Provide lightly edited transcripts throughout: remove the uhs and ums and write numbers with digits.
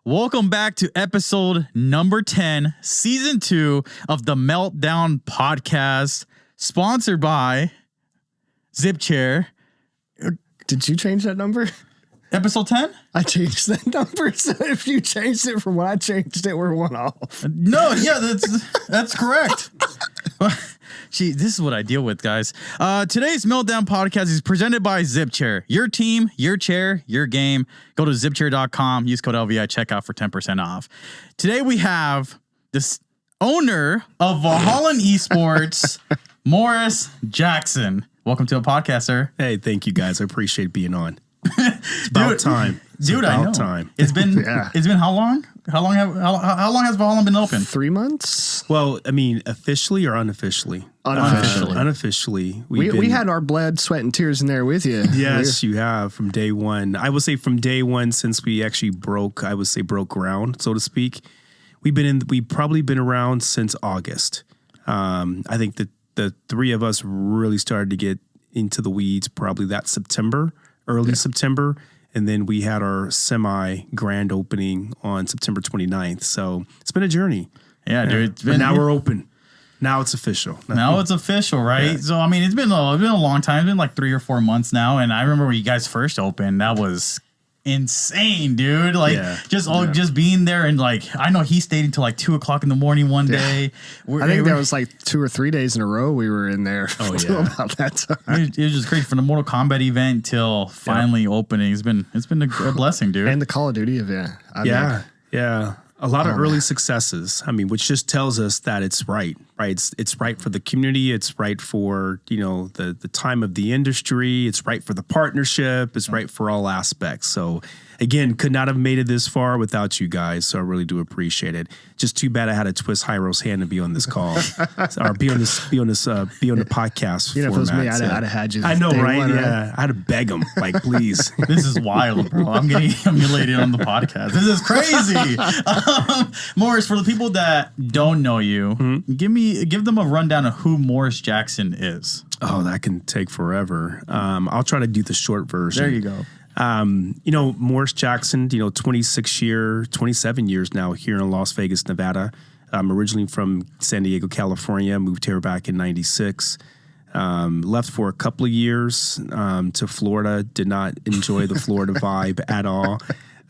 Welcome back to episode number 10, season 2 of the Meltdown podcast, sponsored by ZipChair. Did you change that number? Episode 10? I changed that number, so if you changed it from when I changed it, we're one off. No, yeah, that's correct. Gee, this is what I deal with, guys. Today's Meltdown podcast is presented by ZipChair. Your team, your chair, your game. Go to ZipChair.com. Use code LVI checkout for 10% off. Today we have this owner of Valhalla Esports, Morris Jackson. Welcome to a podcast, sir. Hey, thank you, guys. I appreciate being on. It's about time. Dude, I know. Time. It's been how long? How long has Valhalla been open? 3 months? Well, I mean, officially or unofficially? Unofficially. We had our blood, sweat, and tears in there with you. Yes, you have from day one. I would say from day one since we actually broke ground, so to speak. We've probably been around since August. I think that the three of us really started to get into the weeds probably that September. Early September, and then we had our semi-grand opening on September 29th. So it's been a journey. Yeah, dude. But now we're open. Now it's official. Now it's official, right? Yeah. So, I mean, it's been a long time. It's been like 3 or 4 months now, and I remember when you guys first opened, that was insane, dude. Like, just being there, and like, I know he stayed until like 2 o'clock in the morning one day. I think that was like 2 or 3 days in a row we were in there. Oh yeah, about that time. It was just crazy from the Mortal Kombat event till finally opening. It's been a blessing, dude. And the Call of Duty event. Yeah. A lot of early successes. I mean, which just tells us that it's right? It's right for the community. It's right for, the time of the industry. It's right for the partnership. It's right for all aspects. So again, could not have made it this far without you guys. So I really do appreciate it. Just too bad I had to twist Hyro's hand to be on this call or be on the podcast. If it was me, I'd have had you. I know, right? Yeah, I had to beg him, like, please. This is wild, bro. I'm getting humiliated on the podcast. This is crazy. Morris, for the people that don't know you, give them a rundown of who Morris Jackson is. Oh, that can take forever. I'll try to do the short version. There you go. Morris Jackson, 27 years now here in Las Vegas, Nevada. I'm originally from San Diego, California. Moved here back in 96. Left for a couple of years to Florida. Did not enjoy the Florida vibe at all.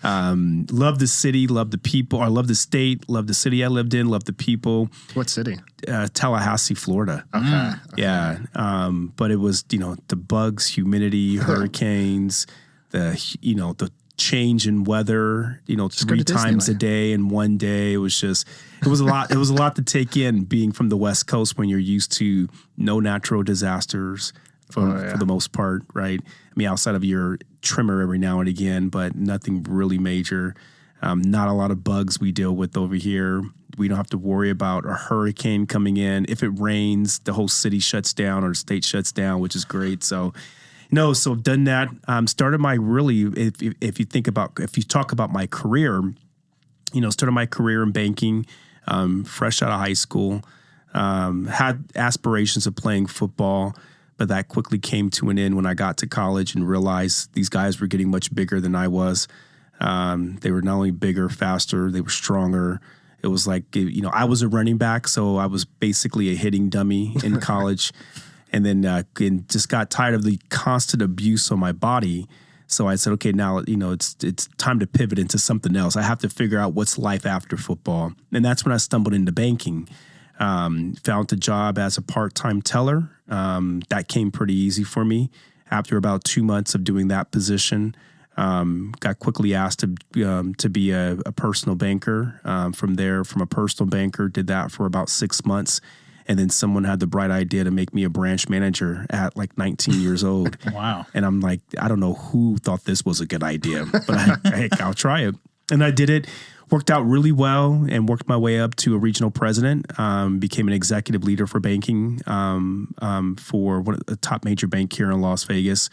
Love the city, love the people. I love the state, love the city I lived in, love the people. What city? Tallahassee, Florida. Okay. Yeah. But it was, the bugs, humidity, hurricanes, the change in weather, just 3 times a day in one day. It was a lot. It was a lot to take in being from the West Coast when you're used to no natural disasters for the most part, right? I mean, outside of your trimmer every now and again, but nothing really major. Not a lot of bugs we deal with over here. We don't have to worry about a hurricane coming in. If it rains, the whole city shuts down or the state shuts down, which is great. So, so I've done that. Started my if you talk about my career, started my career in banking, fresh out of high school, had aspirations of playing football, but that quickly came to an end when I got to college and realized these guys were getting much bigger than I was. They were not only bigger, faster, they were stronger. It was like, I was a running back, so I was basically a hitting dummy in college. And then just got tired of the constant abuse on my body. So I said, okay, now, it's time to pivot into something else. I have to figure out what's life after football. And that's when I stumbled into banking. Found a job as a part-time teller. That came pretty easy for me. After about 2 months of doing that position, got quickly asked to be a personal banker. From a personal banker, did that for about 6 months. And then someone had the bright idea to make me a branch manager at like 19 years old. Wow. And I'm like, I don't know who thought this was a good idea, but heck, I'll try it. And I did it. Worked out really well and worked my way up to a regional president, became an executive leader for banking for a top major bank here in Las Vegas.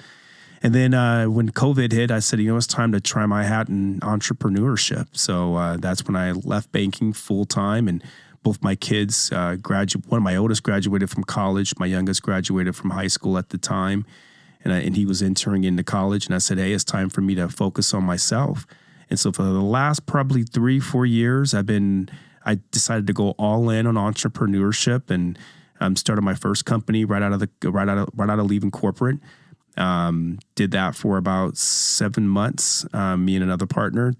And then when COVID hit, I said, it's time to try my hat in entrepreneurship. So that's when I left banking full time, and both my kids one of my oldest graduated from college. My youngest graduated from high school at the time. And he was entering into college. And I said, hey, it's time for me to focus on myself. And so for the last probably 3-4 years, I decided to go all in on entrepreneurship and started my first company right out of leaving corporate. Did that for about 7 months. Me and another partner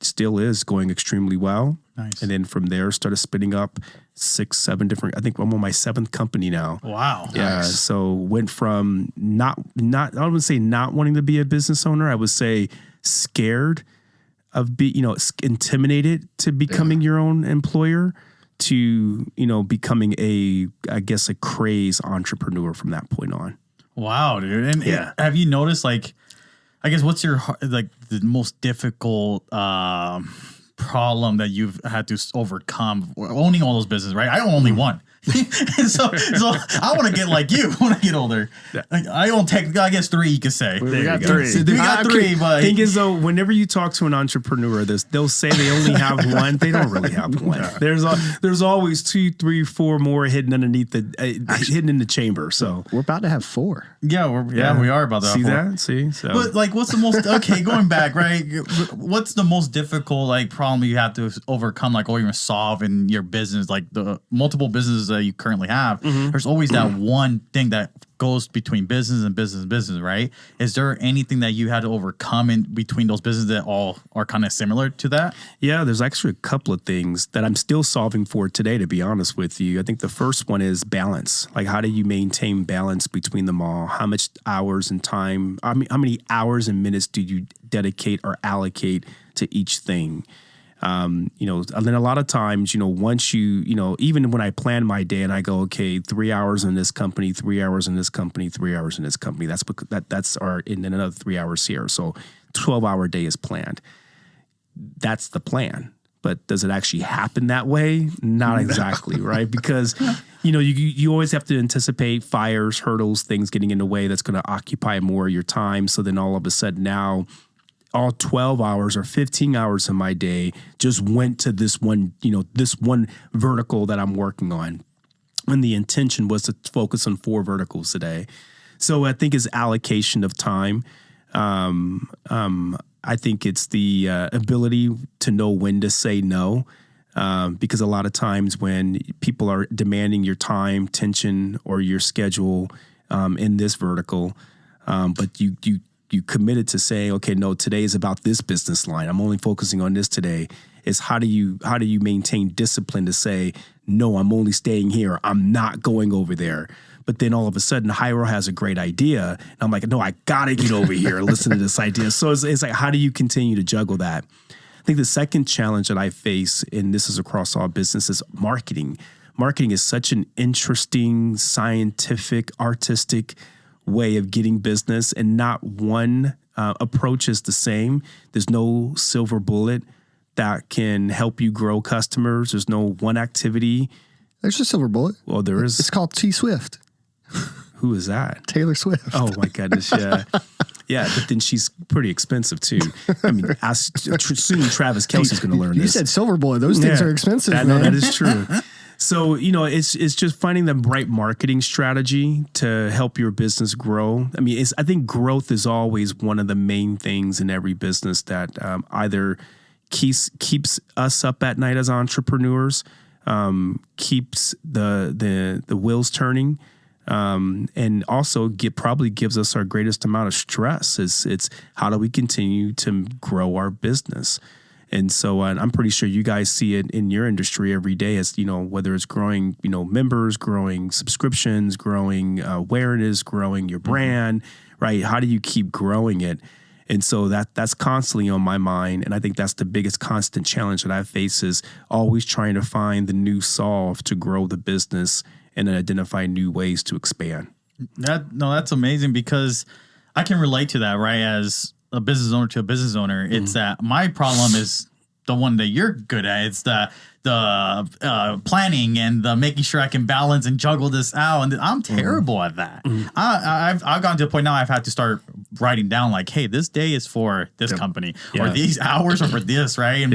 still is going extremely well. Nice. And then from there started spinning up 6-7 different, I think I'm on my 7th company now. Wow. Yeah. Nice. So went from not, I wouldn't say not wanting to be a business owner. I would say scared of intimidated to becoming your own employer to, becoming a crazed entrepreneur from that point on. Wow, dude. And have you noticed, like, I guess what's your, like, the most difficult problem that you've had to overcome owning all those businesses, right? I own only one. so I want to get like you when I get older. Like, I own I guess 3, you could say. We got 3. So we got 3, but thing is though, whenever you talk to an entrepreneur, they'll say they only have one. They don't really have one. There's always 2, 3, 4 more hidden underneath hidden in the chamber. So we're about to have 4. Yeah, we are about to see have 4. that. See, so but like, what's the most going back, right? What's the most difficult like problem you have to overcome, like, or even solve in your business, like the multiple businesses that you currently have? There's always that one thing that goes between business and business, right? Is there anything that you had to overcome in between those businesses that all are kind of similar to that? Yeah, there's actually a couple of things that I'm still solving for today, to be honest with you. I think the first one is balance. Like, how do you maintain balance between them all? How much hours and time, how many hours and minutes do you dedicate or allocate to each thing? And then a lot of times, once even when I plan my day and I go, okay, 3 hours in this company, 3 hours in this company, 3 hours in this company, and then another 3 hours here. So 12-hour day is planned. That's the plan. But does it actually happen that way? Not exactly, right? Because, you always have to anticipate fires, hurdles, things getting in the way that's going to occupy more of your time. So then all of a sudden now, all 12 hours or 15 hours of my day just went to this one vertical that I'm working on. And the intention was to focus on 4 verticals today. So I think it's allocation of time. I think it's the ability to know when to say no. Because a lot of times when people are demanding your time, attention, or your schedule in this vertical, but you committed to saying, okay, no, today is about this business line. I'm only focusing on this today. Is how do you maintain discipline to say, no, I'm only staying here. I'm not going over there. But then all of a sudden, Hyro has a great idea. And I'm like, no, I got to get over here and listen to this idea. So it's like, how do you continue to juggle that? I think the second challenge that I face, and this is across all businesses, marketing. Marketing is such an interesting, scientific, artistic way of getting business, and not one approach is the same. There's no silver bullet that can help you grow customers. There's no one activity. There's a silver bullet. Well, there is. It's called T Swift. Who is that? Taylor Swift. Oh my goodness, yeah. Yeah, but then she's pretty expensive too. I mean, soon Travis Kelce's going to learn this. You said silver bullet. Those things are expensive, man. No, that is true. So, it's just finding the right marketing strategy to help your business grow. I mean, I think growth is always one of the main things in every business that either keeps us up at night as entrepreneurs, keeps the wheels turning, and also probably gives us our greatest amount of stress. It's how do we continue to grow our business? And so I'm pretty sure you guys see it in your industry every day, as whether it's growing, members, growing subscriptions, growing awareness, growing your brand, right? How do you keep growing it? And so that's constantly on my mind. And I think that's the biggest constant challenge that I face, is always trying to find the new solve to grow the business and identify new ways to expand. That's amazing, because I can relate to that, right? As a business owner to a business owner, it's that my problem is the one that you're good at. It's the planning and the making sure I can balance and juggle this out, and I'm terrible at that. I've gotten to a point now I've had to start writing down like, hey, this day is for this company or Yeah. these hours are for this, right? And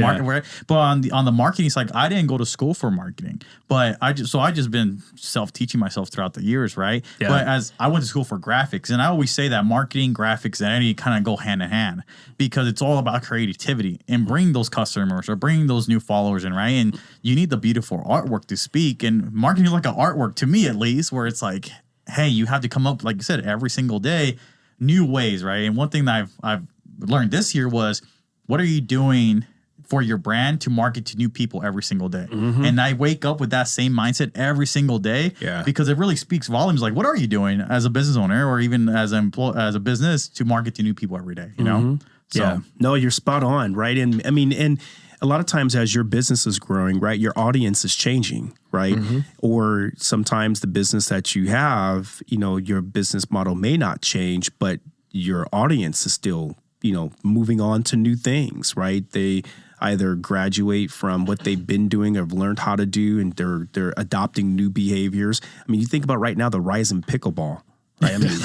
but on the marketing side, I didn't go to school for marketing, but I just been self-teaching myself throughout the years, right? Yeah. But as I went to school for graphics, and I always say that marketing, graphics, and any kind of go hand in hand because it's all about creativity and bring those customers or bring those new followers in, right? And you need the beautiful artwork to speak, and marketing is like an artwork to me at least, where it's like, hey, you have to come up, like you said, every single day, new ways, right? And one thing that I've learned this year was, what are you doing for your brand to market to new people every single day? And I wake up with that same mindset every single day because it really speaks volumes. Like, what are you doing as a business owner or even as as a business to market to new people every day, you know? So, no, you're spot on, right? And I mean, and a lot of times as your business is growing, right, your audience is changing, right? Or sometimes the business that you have, you know, your business model may not change, but your audience is still, you know, moving on to new things, right? They either graduate from what they've been doing or have learned how to do, and they're adopting new behaviors. I mean, you think about right now the rise in pickleball. Right? I mean,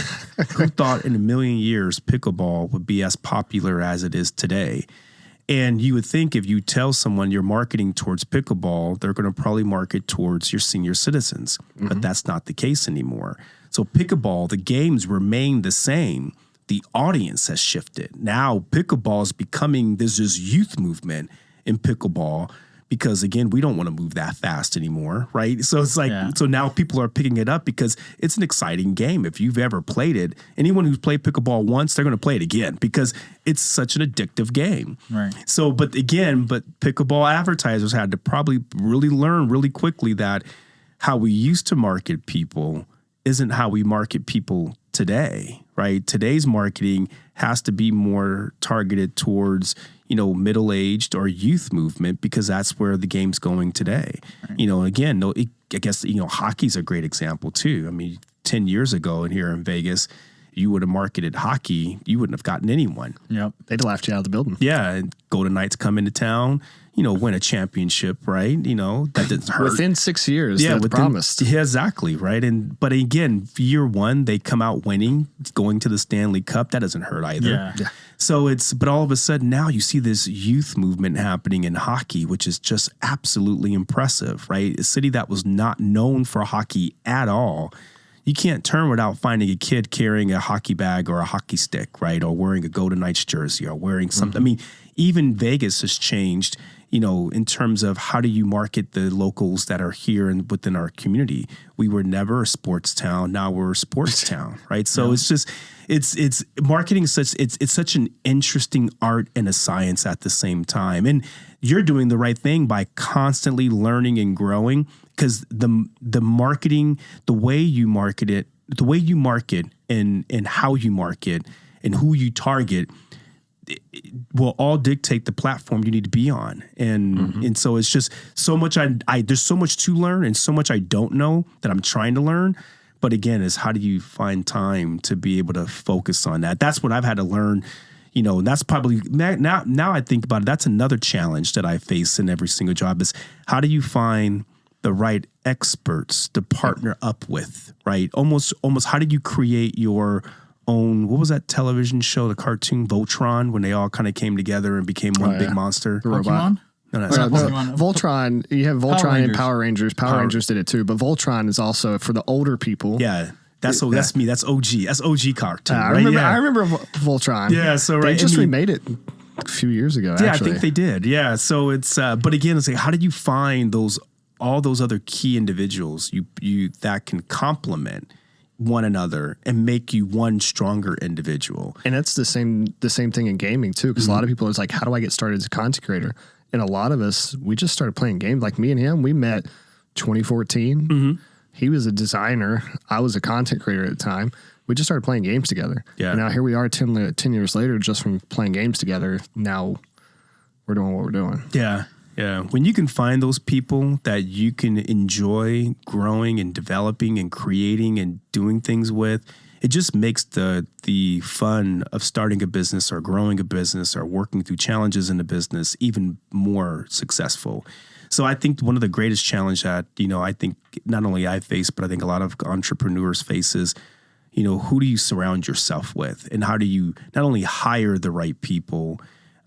who thought in a million years pickleball would be as popular as it is today? And you would think if you tell someone you're marketing towards pickleball, they're going to probably market towards your senior citizens. But that's not the case anymore. So pickleball, the games remain the same. The audience has shifted. Now pickleball is becoming this youth movement in pickleball because, again, we don't want to move that fast anymore, right? So it's like, so now people are picking it up because it's an exciting game. If you've ever played it, anyone who's played pickleball once, they're going to play it again because it's such an addictive game. Right. So, but pickleball advertisers had to probably really learn really quickly that how we used to market people isn't how we market people today, right? Today's marketing has to be more targeted towards, you know, middle-aged or youth movement because that's where the game's going today. Right. You know, again, I guess, you know, hockey's a great example too. I mean, 10 years ago and here in Vegas, you would have marketed hockey, you wouldn't have gotten anyone. Yep. They'd laughed you out of the building. Yeah, and Golden Knights come into town, you know, win a championship, right? You know, that doesn't hurt. Within 6 years, yeah, promised. Yeah, exactly, right? But again, year one, they come out winning, going to the Stanley Cup. That doesn't hurt either. Yeah. So but all of a sudden now you see this youth movement happening in hockey, which is just absolutely impressive, right? A city that was not known for hockey at all. You can't turn without finding a kid carrying a hockey bag or a hockey stick, right? Or wearing a Golden Knights jersey or wearing something. I mean, even Vegas has changed, you know, in terms of how do you market the locals that are here and within our community. We were never a sports town. Now we're a sports town, right? So it's just, it's marketing is it's such an interesting art and a science at the same time. And you're doing the right thing by constantly learning and growing because the marketing, the way you market and how you market and who you target will all dictate the platform you need to be on. And so it's just so much there's so much to learn and so much I don't know that I'm trying to learn. But again, is how do you find time to be able to focus on that? That's what I've had to learn, you know, and that's probably now I think about it, that's another challenge that I face in every single job is how do you find the right experts to partner up with, right? Almost how do you create your own, what was that television show, the cartoon Voltron, when they all kind of came together and became one big monster? The robot. No, Voltron. You have Voltron and Power Rangers. Power Rangers did it too, but Voltron is also for the older people. Yeah. That's me. That's OG. That's OG cartoon. I right? remember Voltron. Yeah. So they just remade it a few years ago. Yeah, actually. I think they did. Yeah. So it's but again, it's like how did you find all those other key individuals you that can complement one another and make you one stronger individual? And that's the same thing in gaming too, because a lot of people is like, how do I get started as a content creator? And a lot of us, we just started playing games. Like me and him, we met 2014. He was a designer. I was a content creator at the time. We just started playing games together. Yeah. And now here we are 10 years later, just from playing games together. Now we're doing what we're doing. Yeah. Yeah. When you can find those people that you can enjoy growing and developing and creating and doing things with, it just makes the fun of starting a business or growing a business or working through challenges in the business even more successful. So I think one of the greatest challenge that, you know, I think not only I face, but I think a lot of entrepreneurs face is, who do you surround yourself with, and how do you not only hire the right people,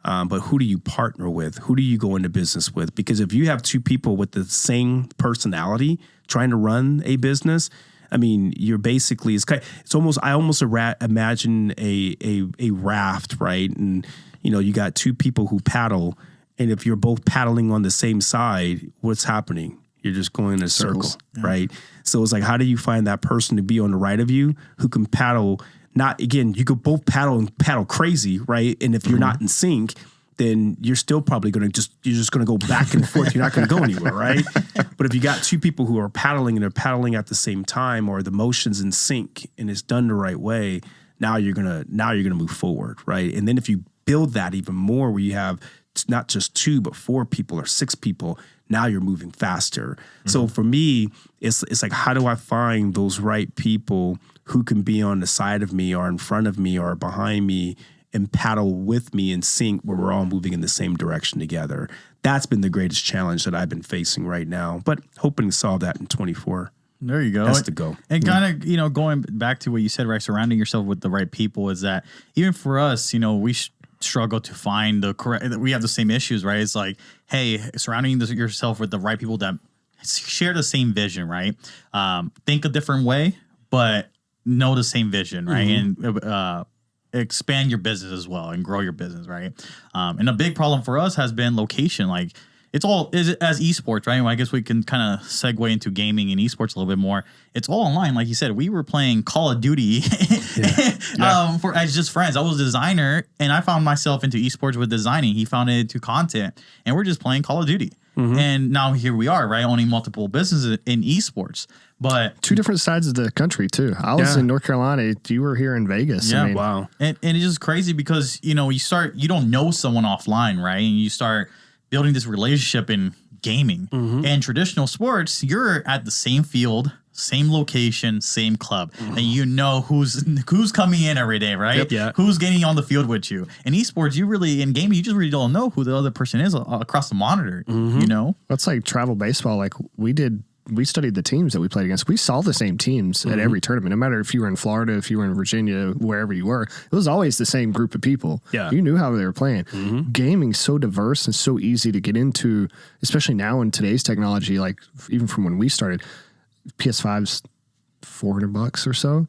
but who do you partner with? Who do you go into business with? Because if you have two people with the same personality trying to run a business, I mean, you're basically, I almost imagine a raft, right? And, you got two people who paddle, and if you're both paddling on the same side, what's happening? You're just going in a circle, right? So it's like, how do you find that person to be on the right of you who can paddle? Not, again, you could both paddle and paddle crazy, right? And if you're not in sync, then you're still probably you're just going to go back and forth. You're not going to go anywhere, right? But if you got two people who are paddling and they're paddling at the same time, or the motion's in sync and it's done the right way, now you're going to move forward, right? And then if you build that even more, where you have not just 2, but 4 people or 6 people, now you're moving faster. So for me, it's like, how do I find those right people who can be on the side of me or in front of me or behind me and paddle with me in sync, where we're all moving in the same direction together? That's been the greatest challenge that I've been facing right now, but hoping to solve that in 24. There you go. That's the goal. And kind of, going back to what you said, right? Surrounding yourself with the right people is that, even for us, we struggle to find the correct, we have the same issues, right? It's like, hey, surrounding yourself with the right people that share the same vision, right? Think a different way, but know the same vision, right? And expand your business as well and grow your business, right? And a big problem for us has been location. Like, it's all as esports, right? Well, I guess we can kind of segue into gaming and esports a little bit more. It's all online. Like you said, we were playing Call of Duty as just friends. I was a designer, and I found myself into esports with designing. He found it into content, and we're just playing Call of Duty. And now here we are, right? Owning multiple businesses in esports. But 2 different sides of the country too. I was in North Carolina. You were here in Vegas. Yeah, I mean, wow. And it's just crazy because, you don't know someone offline, right? And you start building this relationship in gaming. And traditional sports, you're at the same field, same location, same club, and who's coming in every day, right? Yep, yeah. Who's getting on the field with you. In esports, in gaming, you just really don't know who the other person is across the monitor. That's like travel baseball. Like we studied the teams that we played against. We saw the same teams at every tournament, no matter if you were in Florida, if you were in Virginia, wherever you were. It was always the same group of people. Yeah. You knew how they were playing. Gaming's so diverse and so easy to get into, especially now in today's technology. Like, even from when we started, PS5's $400 or so.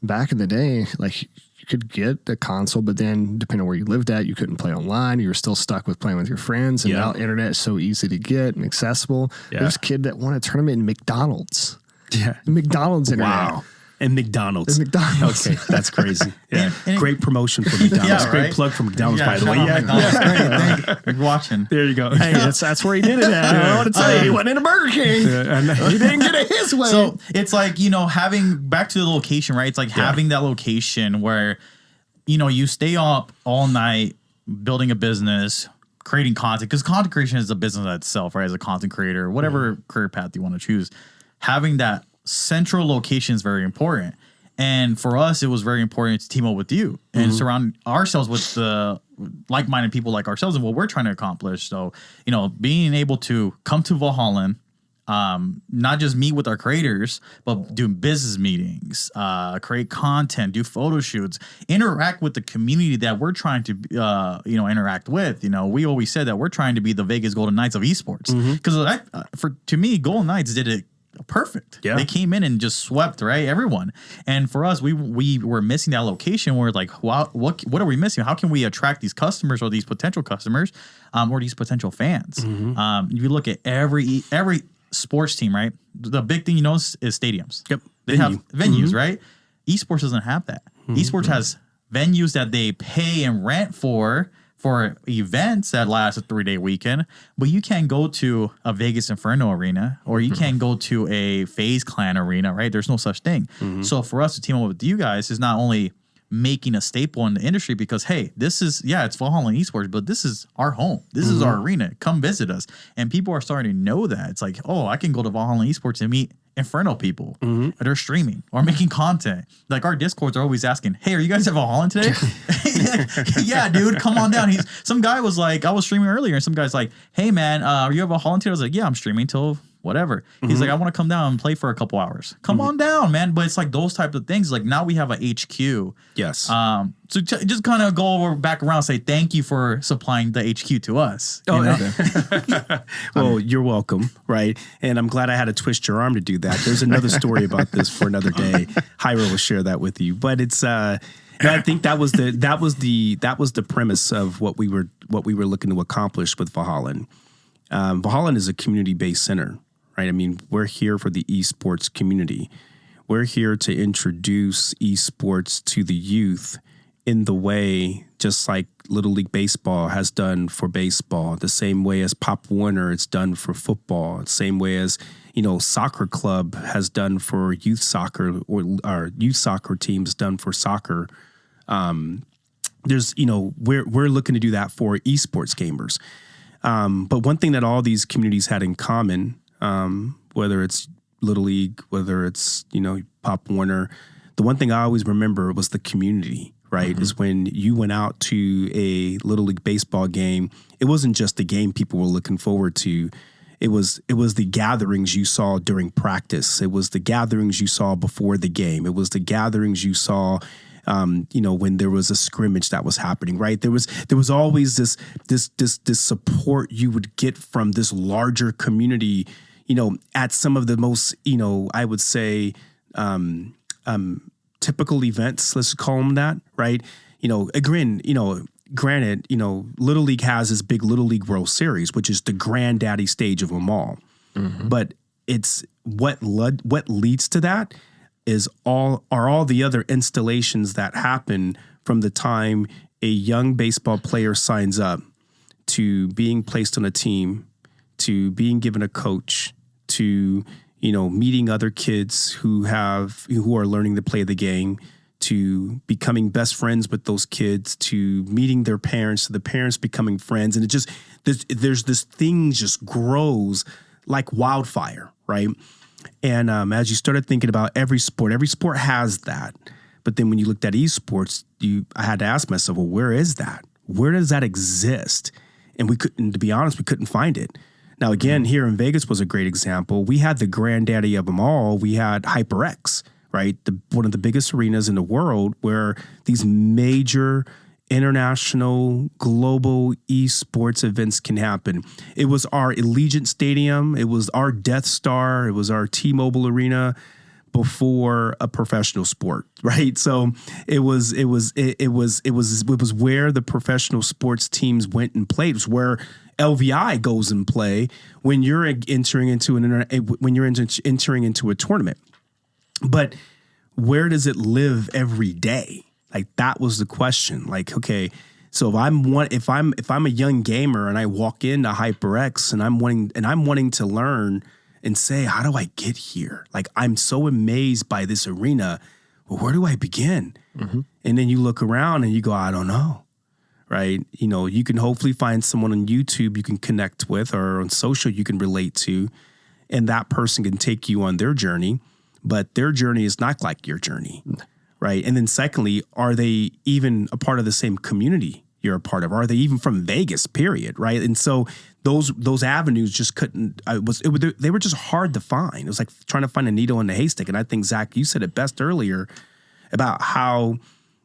Back in the day, like, you could get a console, but then depending on where you lived at, you couldn't play online. You were still stuck with playing with your friends. And now internet is so easy to get and accessible. There's a kid that won a tournament in McDonald's. Yeah. McDonald's internet. Wow. And McDonald's. Okay, that's crazy. Yeah. Great promotion for McDonald's. Yeah, Great right? plug for McDonald's, by the way. McDonald's. Great. Thank you. Watching. There you go. Hey, that's where he did it at. I don't want to tell you, he went into Burger King. He didn't get it his way. So it's like, having back to the location, right? It's like having that location where, you stay up all night building a business, creating content, because content creation is a business itself, right? As a content creator, whatever career path you want to choose, having that central location is very important. And for us, it was very important to team up with you and surround ourselves with the like-minded people like ourselves and what we're trying to accomplish. So, being able to come to Valhalla, not just meet with our creators, but do business meetings, create content, do photo shoots, interact with the community that we're trying to, interact with. We always said that we're trying to be the Vegas Golden Knights of esports, because to me, Golden Knights did it perfect. Yeah. They came in and just swept, right? Everyone. And for us, we were missing that location where, like, wow, what are we missing? How can we attract these customers or these potential customers, or these potential fans? You look at every sports team, right? The big thing is stadiums. Yep. They have venues, right? Esports doesn't have that. Esports has venues that they pay and rent for events that last a 3-day weekend, but you can't go to a Vegas Inferno arena, or you can't go to a FaZe Clan arena, right? There's no such thing. So for us to team up with you guys is not only making a staple in the industry, because, hey, this is, it's Valhalla Esports, but this is our home. This is our arena. Come visit us. And people are starting to know that. It's like, oh, I can go to Valhalla Esports and meet Inferno people that are streaming or making content. Like, our Discords are always asking, hey, are you guys at Valhalla today? Yeah, dude, come on down. Some guy was like, I was streaming earlier, and some guy's like, hey, man, are you at Valhalla today? I was like, yeah, I'm streaming till whatever. He's like, I want to come down and play for a couple hours. Come on down, man. But it's like those types of things. Like now we have a HQ. Yes. So just kind of go over back around, say thank you for supplying the HQ to us. You know? Well, you're welcome, right? And I'm glad I had to twist your arm to do that. There's another story about this for another day. Hyra will share that with you. But it's I think that was the premise of what we were looking to accomplish with Valhalla. Valhalla is a community-based center, right? I mean, we're here for the esports community. We're here to introduce esports to the youth in the way, just like Little League Baseball has done for baseball, the same way as Pop Warner it's done for football, the same way as, soccer club has done for youth soccer, or our youth soccer teams done for soccer. We're looking to do that for esports gamers. But one thing that all these communities had in common, whether it's Little League, whether it's, Pop Warner, the one thing I always remember was the community, right? Is when you went out to a Little League baseball game, it wasn't just the game people were looking forward to. It was the gatherings you saw during practice. It was the gatherings you saw before the game. It was the gatherings you saw when there was a scrimmage that was happening, right? There was always this support you would get from this larger community, at some of the most, I would say, typical events, let's call them that, right? Granted, Little League has this big Little League World Series, which is the granddaddy stage of them all. But it's what leads to that is all the other installations that happen from the time a young baseball player signs up to being placed on a team, to being given a coach, to meeting other kids who are learning to play the game, to becoming best friends with those kids, to meeting their parents, to the parents becoming friends, and there's this thing just grows like wildfire, right? And as you started thinking about every sport has that. But then when you looked at esports, I had to ask myself, well, where is that? Where does that exist? And to be honest, we couldn't find it. Now, again, here in Vegas was a great example. We had the granddaddy of them all. We had HyperX, right? One of the biggest arenas in the world where these major international, global esports events can happen. It was our Allegiant Stadium. It was our Death Star. It was our T-Mobile Arena before a professional sport, right? So it was where the professional sports teams went and played. It was where LVI goes and play when you're entering into a tournament. But where does it live every day? Like that was the question. Like, okay, so if I'm a young gamer and I walk into HyperX and I'm wanting to learn and say, how do I get here? Like I'm so amazed by this arena. Well, where do I begin? And then you look around and you go, I don't know. Right? You can hopefully find someone on YouTube you can connect with or on social you can relate to, and that person can take you on their journey, but their journey is not like your journey. Right. And then secondly, are they even a part of the same community you're a part of? Are they even from Vegas, period? Right. And so those avenues just couldn't, they were just hard to find. It was like trying to find a needle in a haystack. And I think, Zach, you said it best earlier about how,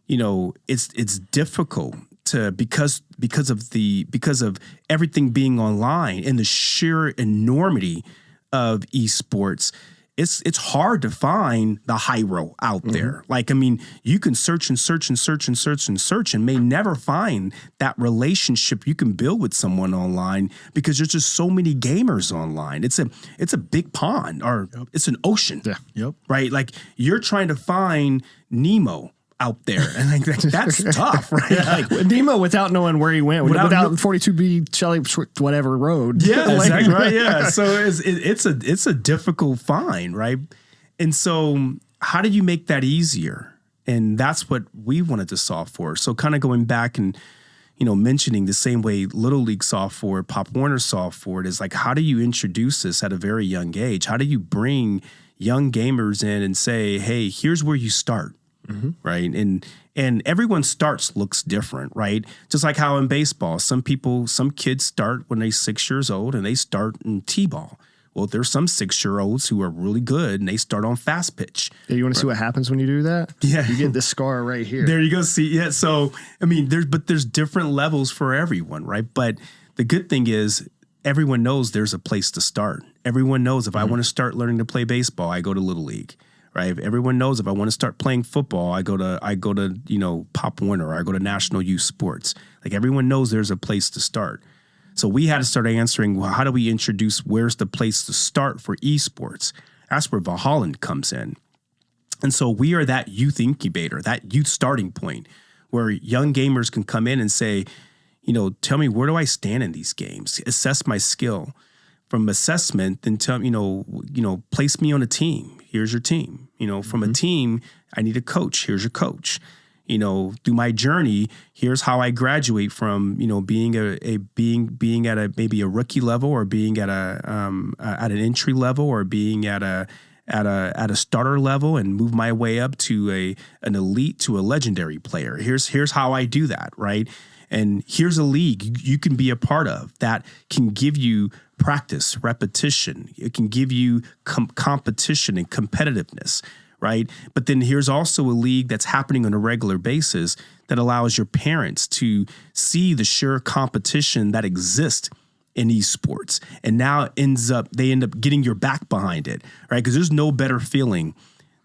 it's difficult to, because of everything being online and the sheer enormity of esports, it's hard to find the hero out there. Like, I mean, you can search and may never find that relationship you can build with someone online because there's just so many gamers online. It's a big pond or it's an ocean. Yeah. Right? Like you're trying to find Nemo out there. And like that's tough, right? Like Nemo without knowing where he went, without 42B Shelley whatever road. Yeah, exactly, right. Yeah. So it's a difficult find, right? And so how do you make that easier? And that's what we wanted to solve for. So kind of going back and mentioning the same way Little League saw for it, Pop Warner saw for it, is like, how do you introduce this at a very young age? How do you bring young gamers in and say, hey, here's where you start? Right. And everyone's starts looks different, right? Just like how in baseball, some kids start when they're 6 years old and they start in T-ball. Well, there's some 6-year-olds who are really good and they start on fast pitch. Yeah, you want to see what happens when you do that? Yeah. You get this scar right here. There you go. See, yeah. So, I mean, there's different levels for everyone, right? But the good thing is everyone knows there's a place to start. Everyone knows if I want to start learning to play baseball, I go to Little League, right? Everyone knows if I want to start playing football, I go to Pop Warner, or I go to National Youth Sports. Like, everyone knows there's a place to start. So we had to start answering, well, how do we introduce where's the place to start for esports? That's where Valhalla comes in. And so we are that youth incubator, that youth starting point where young gamers can come in and say, tell me, where do I stand in these games? Assess my skill. From assessment, then tell place me on a team. Here's your team. From a team, I need a coach. Here's your coach. Through my journey, here's how I graduate from being being at maybe a rookie level, or being at an entry level, or being at a starter level, and move my way up to an elite, to a legendary player. Here's how I do that, right? And here's a league you can be a part of that can give you practice, repetition. It can give you competition and competitiveness, right? But then here's also a league that's happening on a regular basis that allows your parents to see the sheer competition that exists in esports. And now they end up getting your back behind it, right? Because there's no better feeling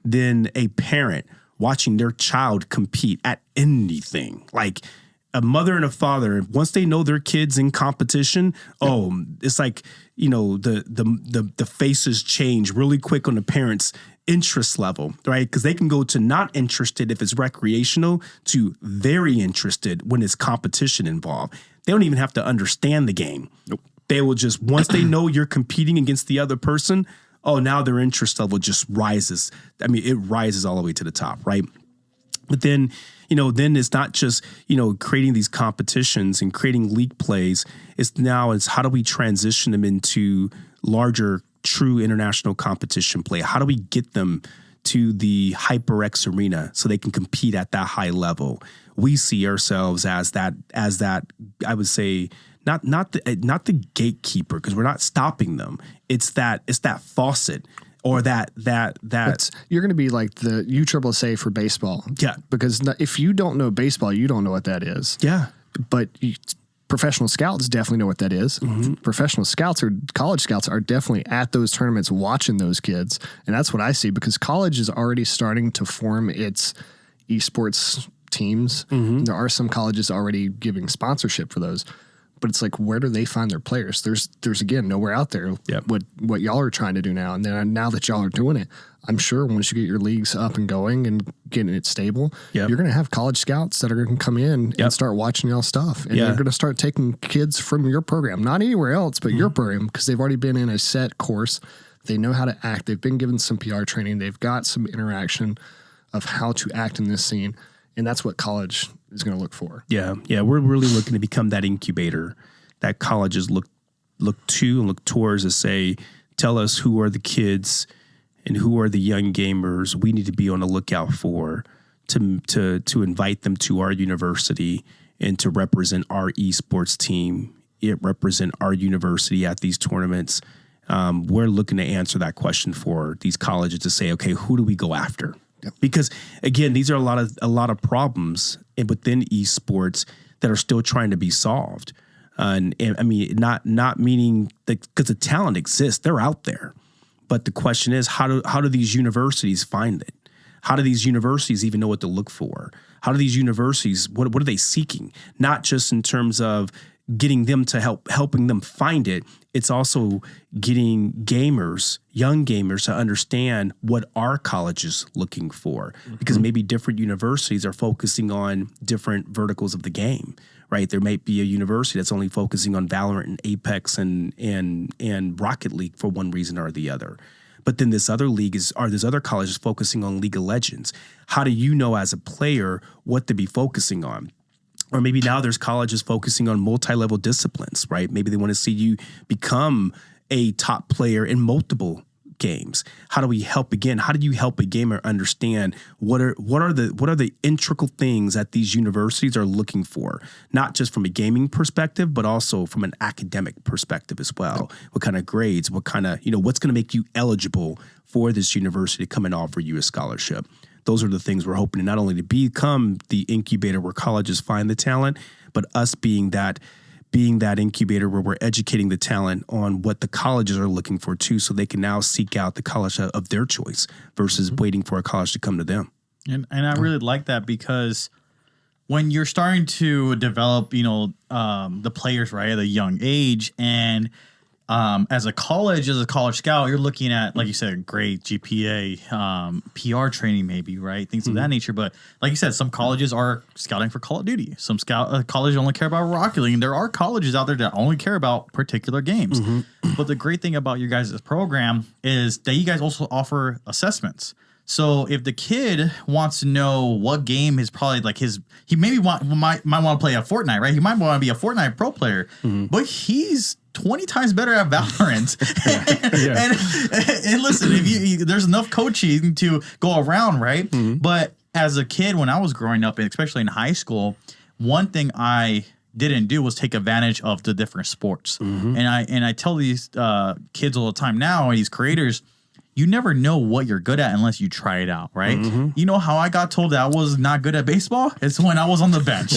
than a parent watching their child compete at anything. Like, a mother and a father, once they know their kids in competition, it's like, the faces change really quick on the parents' interest level, right? Because they can go to not interested if it's recreational to very interested when it's competition involved. They don't even have to understand the game. Nope. They will just, once they know you're competing against the other person, now their interest level just rises. I mean, it rises all the way to the top, right? But then, then it's not just, creating these competitions and creating league plays. It's how do we transition them into larger, true international competition play? How do we get them to the HyperX arena so they can compete at that high level? We see ourselves as that, I would say, not the gatekeeper, because we're not stopping them. It's that faucet. Or that you're going to be like the USSSA for baseball. Yeah. Because if you don't know baseball, you don't know what that is. Yeah. But professional scouts definitely know what that is. Mm-hmm. Professional scouts or college scouts are definitely at those tournaments watching those kids. And that's what I see, because college is already starting to form its esports teams. Mm-hmm. There are some colleges already giving sponsorship for those. But it's like, where do they find their players? There's again, nowhere out there. Yep. What y'all are trying to do now. And then now that y'all are doing it, I'm sure once you get your leagues up and going and getting it stable, you're going to have college scouts that are going to come in and start watching y'all stuff. And they're going to start taking kids from your program, not anywhere else, but your program, because they've already been in a set course. They know how to act. They've been given some PR training. They've got some interaction of how to act in this scene. And that's what college is going to look for. Yeah. Yeah. We're really looking to become that incubator that colleges look to and look towards to say, tell us who are the kids and who are the young gamers we need to be on the lookout for to invite them to our university and to represent our esports team. It represent our university at these tournaments. We're looking to answer that question for these colleges to say, okay, who do we go after? Yep. Because again, these are a lot of problems within esports that are still trying to be solved. And I mean, not meaning that, because the talent exists, they're out there. But the question is, how do these universities find it? How do these universities even know what to look for? How do these universities, what are they seeking? Not just in terms of getting them to helping them find it. It's also getting gamers, young gamers, to understand what our college is looking for, because maybe different universities are focusing on different verticals of the game, right? There might be a university that's only focusing on Valorant and Apex and Rocket League for one reason or the other. But then this other college is focusing on League of Legends. How do you know as a player what to be focusing on? Or maybe now there's colleges focusing on multi-level disciplines, right? Maybe they want to see you become a top player in multiple games? How do we help again? How do you help a gamer understand what are the integral things that these universities are looking for, not just from a gaming perspective, but also from an academic perspective as well? What kind of grades? What kind of, what's going to make you eligible for this university to come and offer you a scholarship? Those are the things we're hoping to not only to become the incubator where colleges find the talent, but us being that incubator where we're educating the talent on what the colleges are looking for too, so they can now seek out the college of their choice versus waiting for a college to come to them. And I really like that, because when you're starting to develop, the players, right, at a young age, and as a college scout, you're looking at, like you said, grade, GPA, PR training, maybe, right? Things of that nature. But like you said, some colleges are scouting for Call of Duty. Some colleges only care about Rocket League. And there are colleges out there that only care about particular games. But the great thing about your guys' program is that you guys also offer assessments. So if the kid wants to know what game is probably like he maybe might want to play a Fortnite, right? He might want to be a Fortnite pro player, but he's 20 times better at Valorant. and listen, if there's enough coaching to go around, right? But as a kid, when I was growing up, and especially in high school, one thing I didn't do was take advantage of the different sports. And I tell these kids all the time now, these creators, you never know what you're good at unless you try it out, right? You know how I got told that I was not good at baseball? It's when I was on the bench.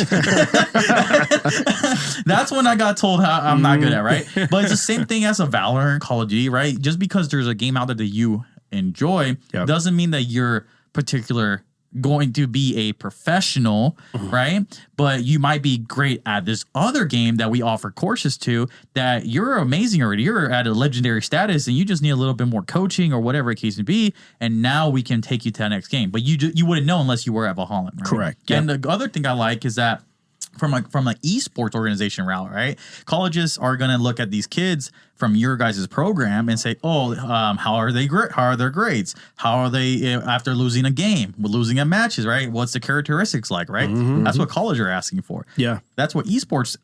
That's when I got told how I'm not good at, right? But it's the same thing as a Valorant, Call of Duty, right? Just because there's a game out there that you enjoy doesn't mean that you're going to be a professional, right? But you might be great at this other game that we offer courses to, that you're amazing already. You're at a legendary status and you just need a little bit more coaching or whatever it case may be. And now we can take you to the next game. But you wouldn't know unless you were at Valhalla, right? Correct. And the other thing I like is that from an esports organization route, right? Colleges are going to look at these kids from your guys' program and say, how are their grades? How are they after losing a game, losing at matches, right? What's the characteristics like, right? That's what colleges are asking for. Yeah. That's what esports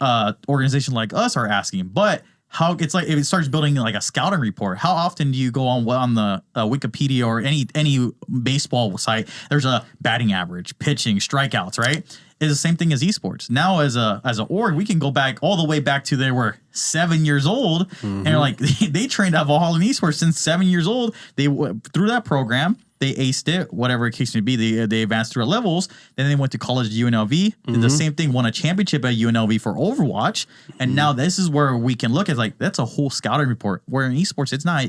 organizations like us are asking. But how it's like, if it starts building like a scouting report, how often do you go on the Wikipedia or any baseball site? There's a batting average, pitching, strikeouts, right? It's the same thing as esports. Now as a org, we can go back all the way back to they were 7 years old, and they're like they trained at Valhalla in esports since 7 years old. They through that program, they aced it, whatever it case may be. They advanced through levels. Then they went to college at UNLV. Did the same thing, won a championship at UNLV for Overwatch. And now this is where we can look at, like, that's a whole scouting report. Where in esports, it's not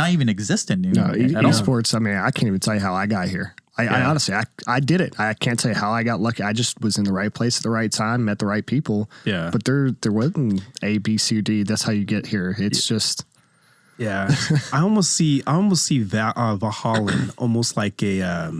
even existent anymore. No, esports, I mean, I can't even tell you how I got here. I honestly, I did it. I can't tell you how I got lucky. I just was in the right place at the right time, met the right people. Yeah. But there wasn't A, B, C, or D. That's how you get here. It's just... Yeah, I almost see Valhalla almost like a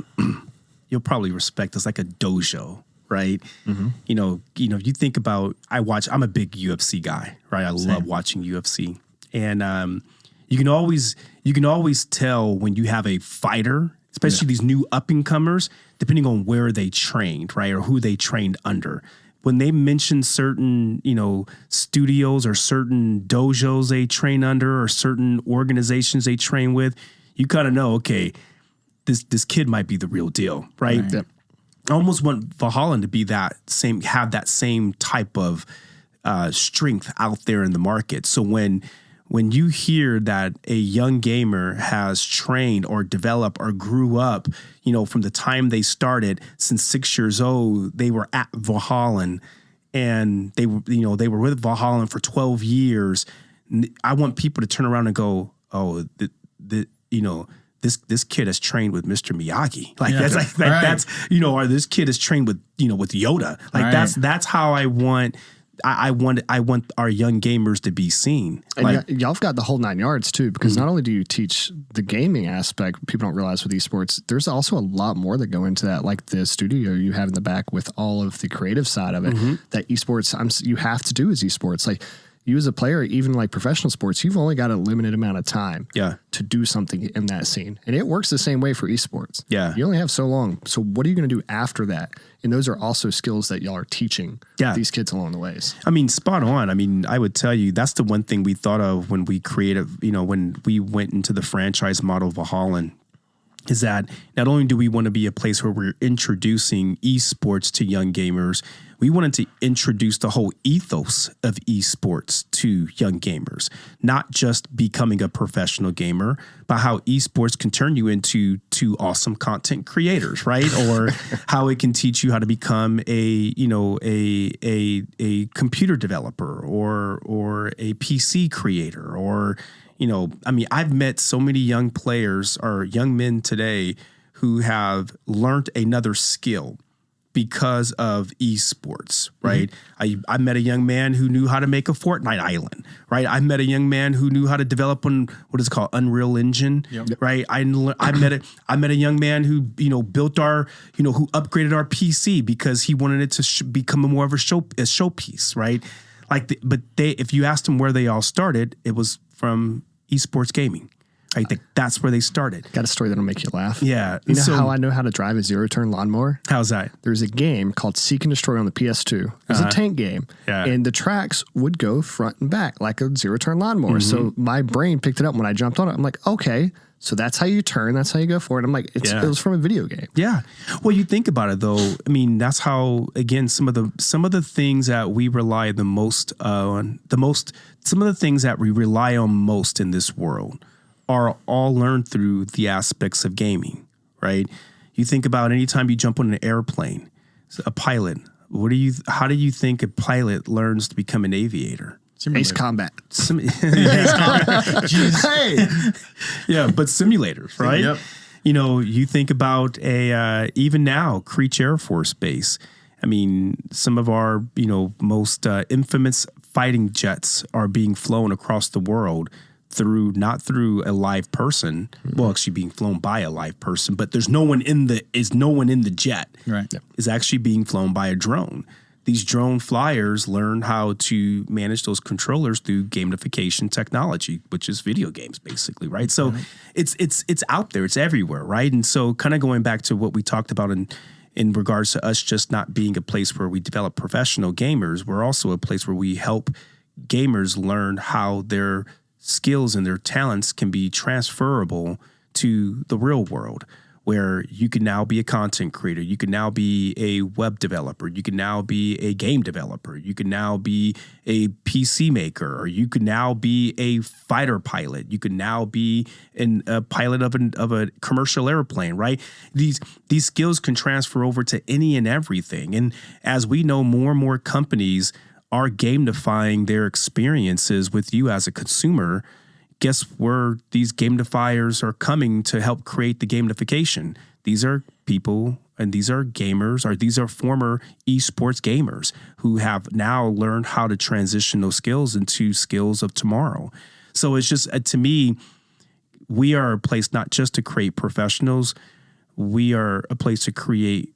you'll probably respect this, like a dojo, right? You think about, I'm a big UFC guy, right? I love watching UFC, and you can always tell when you have a fighter, especially these new up and comers, depending on where they trained, right, or who they trained under. When they mention certain, studios or certain dojos they train under or certain organizations they train with, you kind of know, okay, this kid might be the real deal, right? Yep. I almost want Valhalla to be have that same type of strength out there in the market. So when you hear that a young gamer has trained or developed or grew up, from the time they started, since 6 years old, they were at Valhalla and they were with Valhalla for 12 years. I want people to turn around and go, oh, this kid has trained with Mr. Miyagi. That's or this kid has trained with Yoda. That's how I want our young gamers to be seen. And y'all have got the whole 9 yards too, because not only do you teach the gaming aspect, people don't realize with esports, there's also a lot more that go into that, like the studio you have in the back with all of the creative side of it that esports you have to do as esports. Like, you as a player, even like professional sports, you've only got a limited amount of time to do something in that scene. And it works the same way for esports. Yeah. You only have so long. So what are you going to do after that? And those are also skills that y'all are teaching these kids along the ways. I mean, spot on. I mean, I would tell you that's the one thing we thought of when we created, when we went into the franchise model of Valhalla, is that not only do we want to be a place where we're introducing esports to young gamers, we wanted to introduce the whole ethos of esports to young gamers, not just becoming a professional gamer, but how esports can turn you into two awesome content creators, right? Or how it can teach you how to become a computer developer or a PC creator, or I mean, I've met so many young players or young men today who have learned another skill because of esports, right? I met a young man who knew how to make a Fortnite island, right? I met a young man who knew how to develop on what is called Unreal Engine, right? I met a young man who built our who upgraded our PC because he wanted it to become more of a showpiece, right? If you asked them where they all started, it was from esports gaming. I think that's where they started. Got a story that'll make you laugh. Yeah. You know how I know how to drive a zero-turn lawnmower? How's that? There's a game called Seek and Destroy on the PS2. It was a tank game. Yeah. And the tracks would go front and back like a zero-turn lawnmower. So my brain picked it up when I jumped on it. I'm like, okay, so that's how you turn. That's how you go forward. I'm like, it was from a video game. Yeah. Well, you think about it, though. I mean, that's how, again, some of the things that we rely the most on, some of the things that we rely on most in this world are all learned through the aspects of gaming, right? You think about anytime you jump on an airplane, a pilot, how do you think a pilot learns to become an aviator? Ace Combat. Hey. Yeah, but simulators, right? Yep. You think about even now, Creech Air Force Base. I mean, some of our, most infamous fighting jets are being flown across the world not through a live person, well, actually being flown by a live person, but there's no one in the jet. Right. Yeah. Is actually being flown by a drone. These drone flyers learn how to manage those controllers through gamification technology, which is video games, basically, right? So it's out there, it's everywhere, right? And so, kind of going back to what we talked about in regards to us just not being a place where we develop professional gamers, we're also a place where we help gamers learn how their skills and their talents can be transferable to the real world, where you can now be a content creator, you can now be a web developer, you can now be a game developer, you can now be a PC maker, or you can now be a fighter pilot, you can now be a pilot of a commercial airplane, right? These skills can transfer over to any and everything. And as we know, more and more companies are gamifying their experiences with you as a consumer. Guess where these gamifiers are coming to help create the gamification? These are people, and these are gamers, or these are former esports gamers who have now learned how to transition those skills into skills of tomorrow. So it's just, to me, we are a place not just to create professionals. We are a place to create,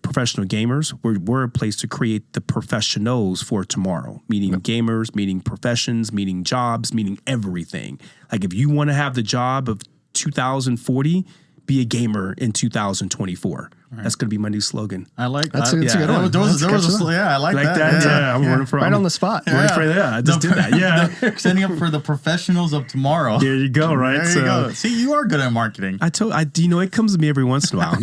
professional gamers. We're a place to create the professionals for tomorrow, meaning gamers, meaning professions, meaning jobs, meaning everything. Like, if you want to have the job of 2040, be a gamer in 2024. Right. That's going to be my new slogan. I like that. That's a good one. I like that. Yeah, I'm running for right on the spot. I just did that. Yeah, setting up for the professionals of tomorrow. There you go. Right. There you go. See, you are good at marketing. It comes to me every once in a while.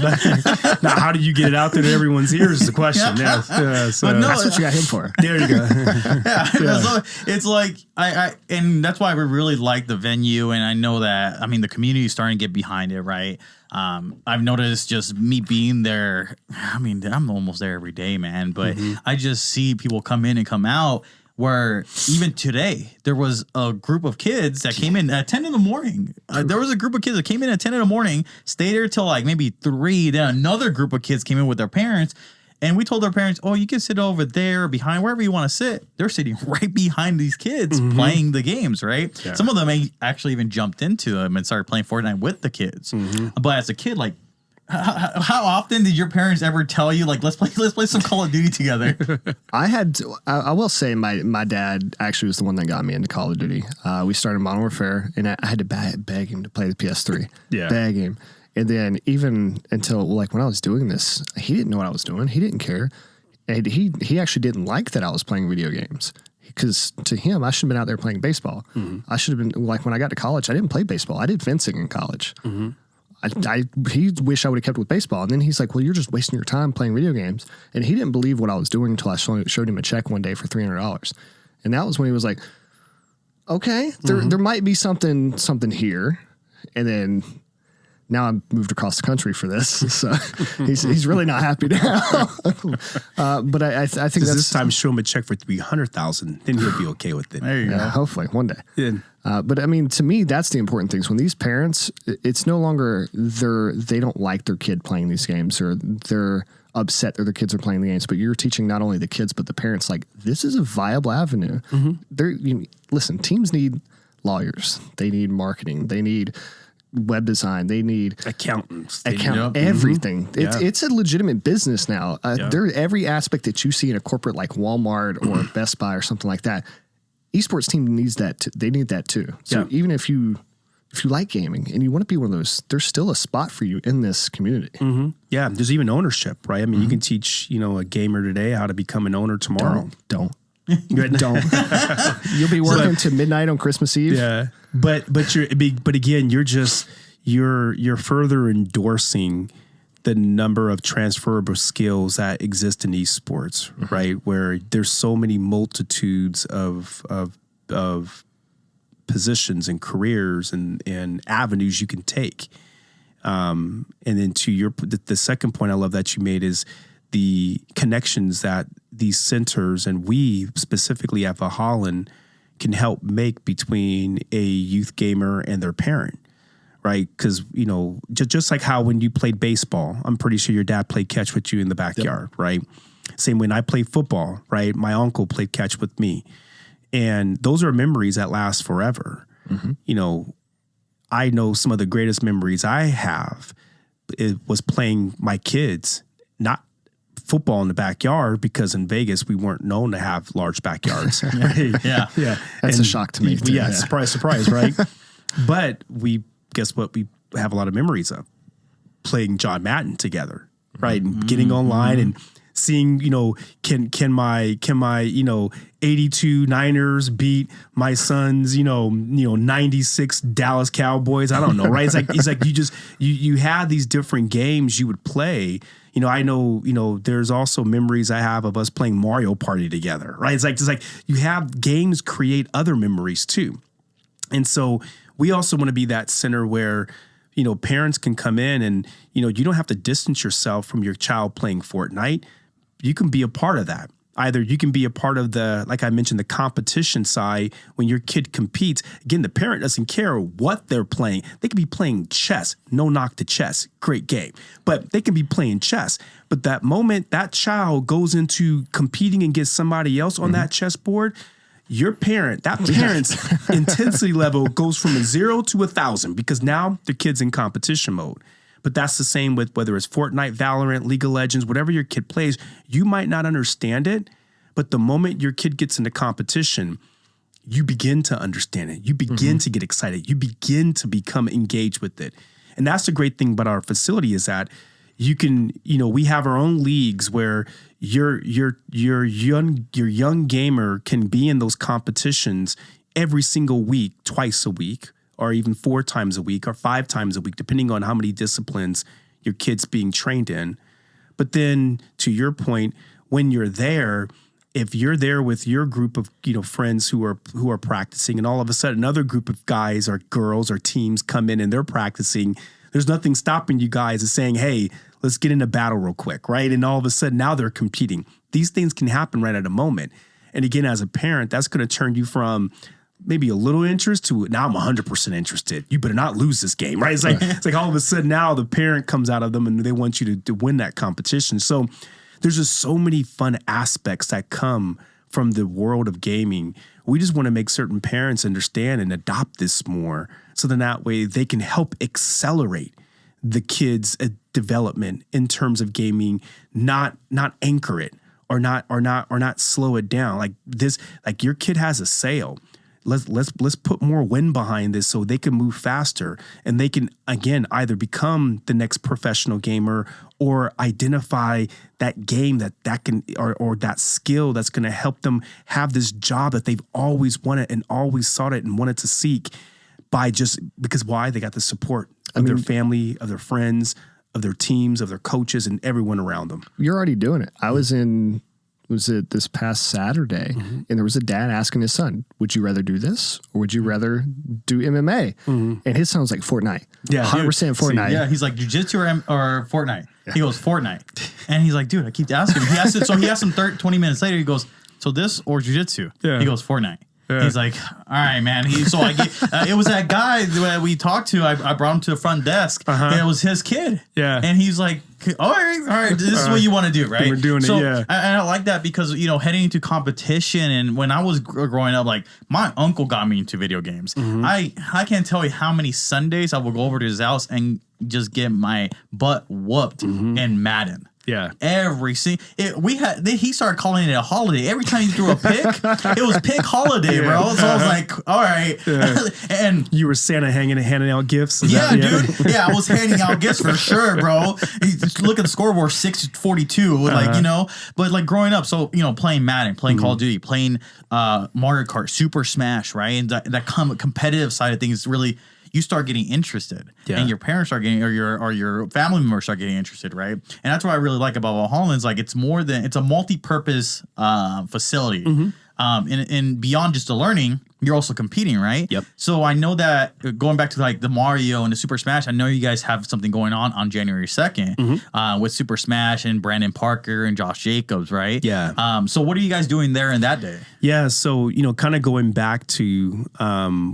Now, how do you get it out there to everyone's ears is the question. Yeah. So but no, that's what you got him for. There you go. So it's like I and that's why we really like the venue, and I know that the community is starting to get behind it, right? I've noticed just me being there. I'm almost there every day, man. But I just see people come in and come out. Where even today there was a group of kids that came in at 10 in the morning. There was a group of kids that came in at 10 in the morning, stayed there till like maybe 3. Then another group of kids came in with their parents. And we told their parents, oh, you can sit over there behind wherever you want to sit. They're sitting right behind these kids playing the games, right? Yeah. Some of them actually even jumped into them and started playing Fortnite with the kids. But as a kid, like, How often did your parents ever tell you, like, let's play some Call of Duty together? I will say my dad actually was the one that got me into Call of Duty. We started Modern Warfare, and I had to beg him to play the PS3. Yeah. Beg him. And then even until, like, when I was doing this, he didn't know what I was doing. He didn't care. And he actually didn't like that I was playing video games. Because to him, I should have been out there playing baseball. I should have been, like, when I got to college, I didn't play baseball. I did fencing in college. He wished I would have kept with baseball. And then he's like, well, you're just wasting your time playing video games. And he didn't believe what I was doing until I showed him a check one day for $300. And that was when he was like, okay, there might be something here. And then now I'm moved across the country for this. So he's really not happy now. But I think that's this time show him a check for $300,000. Then he'll be okay with it. There you go. Hopefully one day. Yeah. But I mean, to me, that's the important things. When these parents, it's no longer they don't like their kid playing these games, or they're upset that their kids are playing the games. But you're teaching not only the kids but the parents, like, this is a viable avenue. Listen, teams need lawyers, they need marketing, they need web design, they need accountants, everything. It's a legitimate business now. Every aspect that you see in a corporate like Walmart or Best Buy or something like that, esports team needs that. They need that too. So even if you like gaming and you want to be one of those, there's still a spot for you in this community. Yeah, there's even ownership, right? I mean, you can teach a gamer today how to become an owner tomorrow. Don't. You'll be working to midnight on Christmas Eve. Yeah, but again, you're further endorsing the number of transferable skills that exist in esports, right? Where there's so many multitudes of positions and careers and avenues you can take. And then to the second point I love that you made is the connections that these centers and we specifically at Valhalla can help make between a youth gamer and their parent, right? Because, just like how when you played baseball, I'm pretty sure your dad played catch with you in the backyard, right? Same when I played football, right? My uncle played catch with me. And those are memories that last forever. I know some of the greatest memories I have was playing my kids, not football in the backyard, because in Vegas we weren't known to have large backyards. Right? Yeah. That's a shock to me. Too. Yeah, surprise, right? But guess what? We have a lot of memories of playing John Madden together, right? And getting online and seeing, can my 82 Niners beat my son's, 96 Dallas Cowboys? I don't know, right? It's like you had these different games you would play. I know, there's also memories I have of us playing Mario Party together, right? It's like you have games create other memories too. And so we also want to be that center where, parents can come in and, you don't have to distance yourself from your child playing Fortnite. You can be a part of that. Either you can be a part of like I mentioned, the competition side when your kid competes. Again, the parent doesn't care what they're playing. They could be playing chess. No knock to chess. Great game. But they can be playing chess. But that moment that child goes into competing against somebody else on that chessboard, that parent's intensity level goes from a 0 to 1,000 because now the kid's in competition mode. But that's the same with whether it's Fortnite, Valorant, League of Legends, whatever your kid plays, you might not understand it, but the moment your kid gets into competition, you begin to understand it. You begin to get excited. You begin to become engaged with it. And that's the great thing about our facility is that you can, we have our own leagues where your young gamer can be in those competitions every single week, twice a week, or even 4 times a week or 5 times a week, depending on how many disciplines your kid's being trained in. But then to your point, when you're there, if you're there with your group of, friends who are practicing, and all of a sudden another group of guys or girls or teams come in and they're practicing, there's nothing stopping you guys and saying, hey, let's get in a battle real quick, right? And all of a sudden now they're competing. These things can happen right at a moment. And again, as a parent, that's going to turn you from maybe a little interest to now I'm 100% interested. You better not lose this game, right? It's like all of a sudden now the parent comes out of them and they want you to win that competition. So there's just so many fun aspects that come from the world of gaming. We just want to make certain parents understand and adopt this more so then that way they can help accelerate the kids' development in terms of gaming, not anchor it or not slow it down. Like this, like your kid has a sail. Let's put more wind behind this so they can move faster and they can, again, either become the next professional gamer or identify that game that can or that skill that's going to help them have this job that they've always wanted and always sought it and wanted to seek because why? They got the support of their family, of their friends, of their teams, of their coaches, and everyone around them. You're already doing it. I was it this past Saturday, and there was a dad asking his son, would you rather do this or would you rather do MMA? And his son was like, Fortnite. Yeah, 100% Fortnite. See, yeah, he's like, jiu-jitsu or Fortnite? Yeah. He goes, Fortnite. And he's like, dude, I keep asking him. He asked him 20 minutes later, he goes, so this or jiu-jitsu? Yeah. He goes, Fortnite. Yeah. He's like, all right, man. It was that guy that we talked to. I brought him to the front desk, and it was his kid. Yeah, and he's like, all right, this is what you want to do, right? We're doing it. Yeah, and I like that because heading into competition, and when I was growing up, like my uncle got me into video games. I can't tell you how many Sundays I would go over to his house and just get my butt whooped in Madden. Yeah. He started calling it a holiday. Every time he threw a pick, it was pick holiday, bro. So I was like, all right. Yeah. And you were Santa handing out gifts? Dude. Yeah, I was handing out gifts for sure, bro. Look at the scoreboard, 642, but like growing up, so, playing Madden, playing Call of Duty, playing Mario Kart, Super Smash, right? And that competitive side of things really, you start getting interested, and your parents start getting, or your family members start getting interested, right? And that's what I really like about Valhalla's. Like it's a multi-purpose facility, and beyond just the learning, you're also competing, right? Yep. So I know that going back to like the Mario and the Super Smash, I know you guys have something going on January 2nd with Super Smash and Brandon Parker and Josh Jacobs, right? Yeah. So what are you guys doing there in that day? Yeah. So, kind of going back to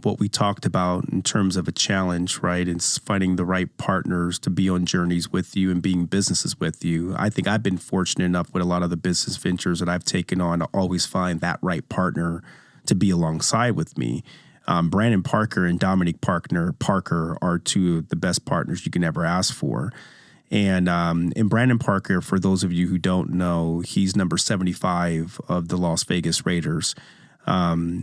what we talked about in terms of a challenge, right? It's finding the right partners to be on journeys with you and being businesses with you. I think I've been fortunate enough with a lot of the business ventures that I've taken on to always find that right partner to be alongside with me. Brandon Parker and Dominic Parker are two of the best partners you can ever ask for. And Brandon Parker, for those of you who don't know, he's number 75 of the Las Vegas Raiders.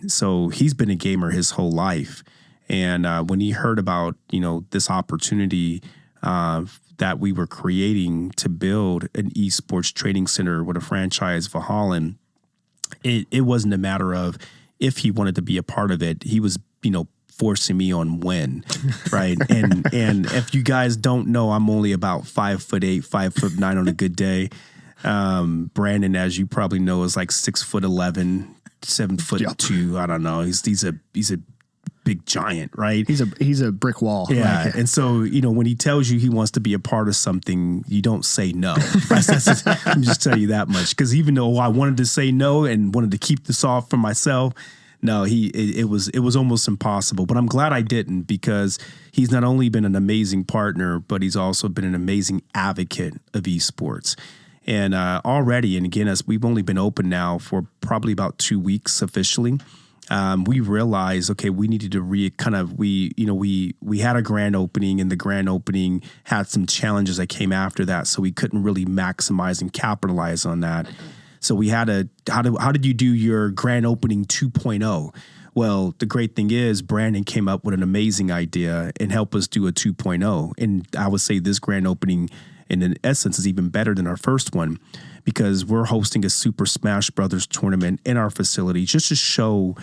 So he's been a gamer his whole life. And when he heard about, this opportunity that we were creating to build an esports training center with a franchise, Valhalla, it wasn't a matter of if he wanted to be a part of it. He was, forcing me on when, right? and if you guys don't know, I'm only about 5'8", 5'9" on a good day. Brandon, as you probably know, is like 6'11", 7'2". I don't know. He's a big giant, right? He's a brick wall. Yeah. And so, when he tells you he wants to be a part of something, you don't say no. Let me just tell you that much. Because even though I wanted to say no and wanted to keep this off for myself, no, it was almost impossible. But I'm glad I didn't, because he's not only been an amazing partner, but he's also been an amazing advocate of esports. And already, and again, as we've only been open now for probably about 2 weeks officially, we realized, okay, we needed to we had a grand opening, and the grand opening had some challenges that came after that. So we couldn't really maximize and capitalize on that. So we had how did you do your grand opening 2.0? Well, the great thing is Brandon came up with an amazing idea and helped us do a 2.0. And I would say this grand opening in essence is even better than our first one, because we're hosting a Super Smash Brothers tournament in our facility just to show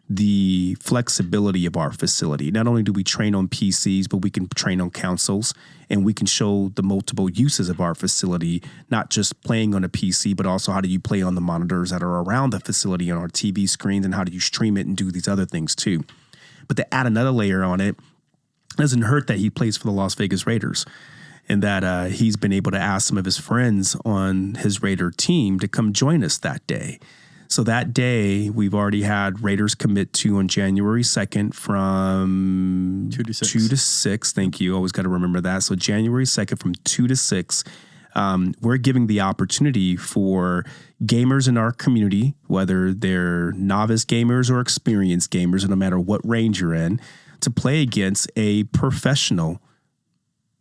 the flexibility of our facility. Not only do we train on PCs, but we can train on consoles, and we can show the multiple uses of our facility, not just playing on a PC, but also how do you play on the monitors that are around the facility on our TV screens, and how do you stream it and do these other things too. But to add another layer on it, doesn't hurt that he plays for the Las Vegas Raiders, and that he's been able to ask some of his friends on his Raider team to come join us that day. So that day, we've already had Raiders commit to on January 2nd from 2 to 6. 2 to 6. Thank you. Always got to remember that. So January 2nd from 2 to 6, we're giving the opportunity for gamers in our community, whether they're novice gamers or experienced gamers, and no matter what range you're in, to play against a professional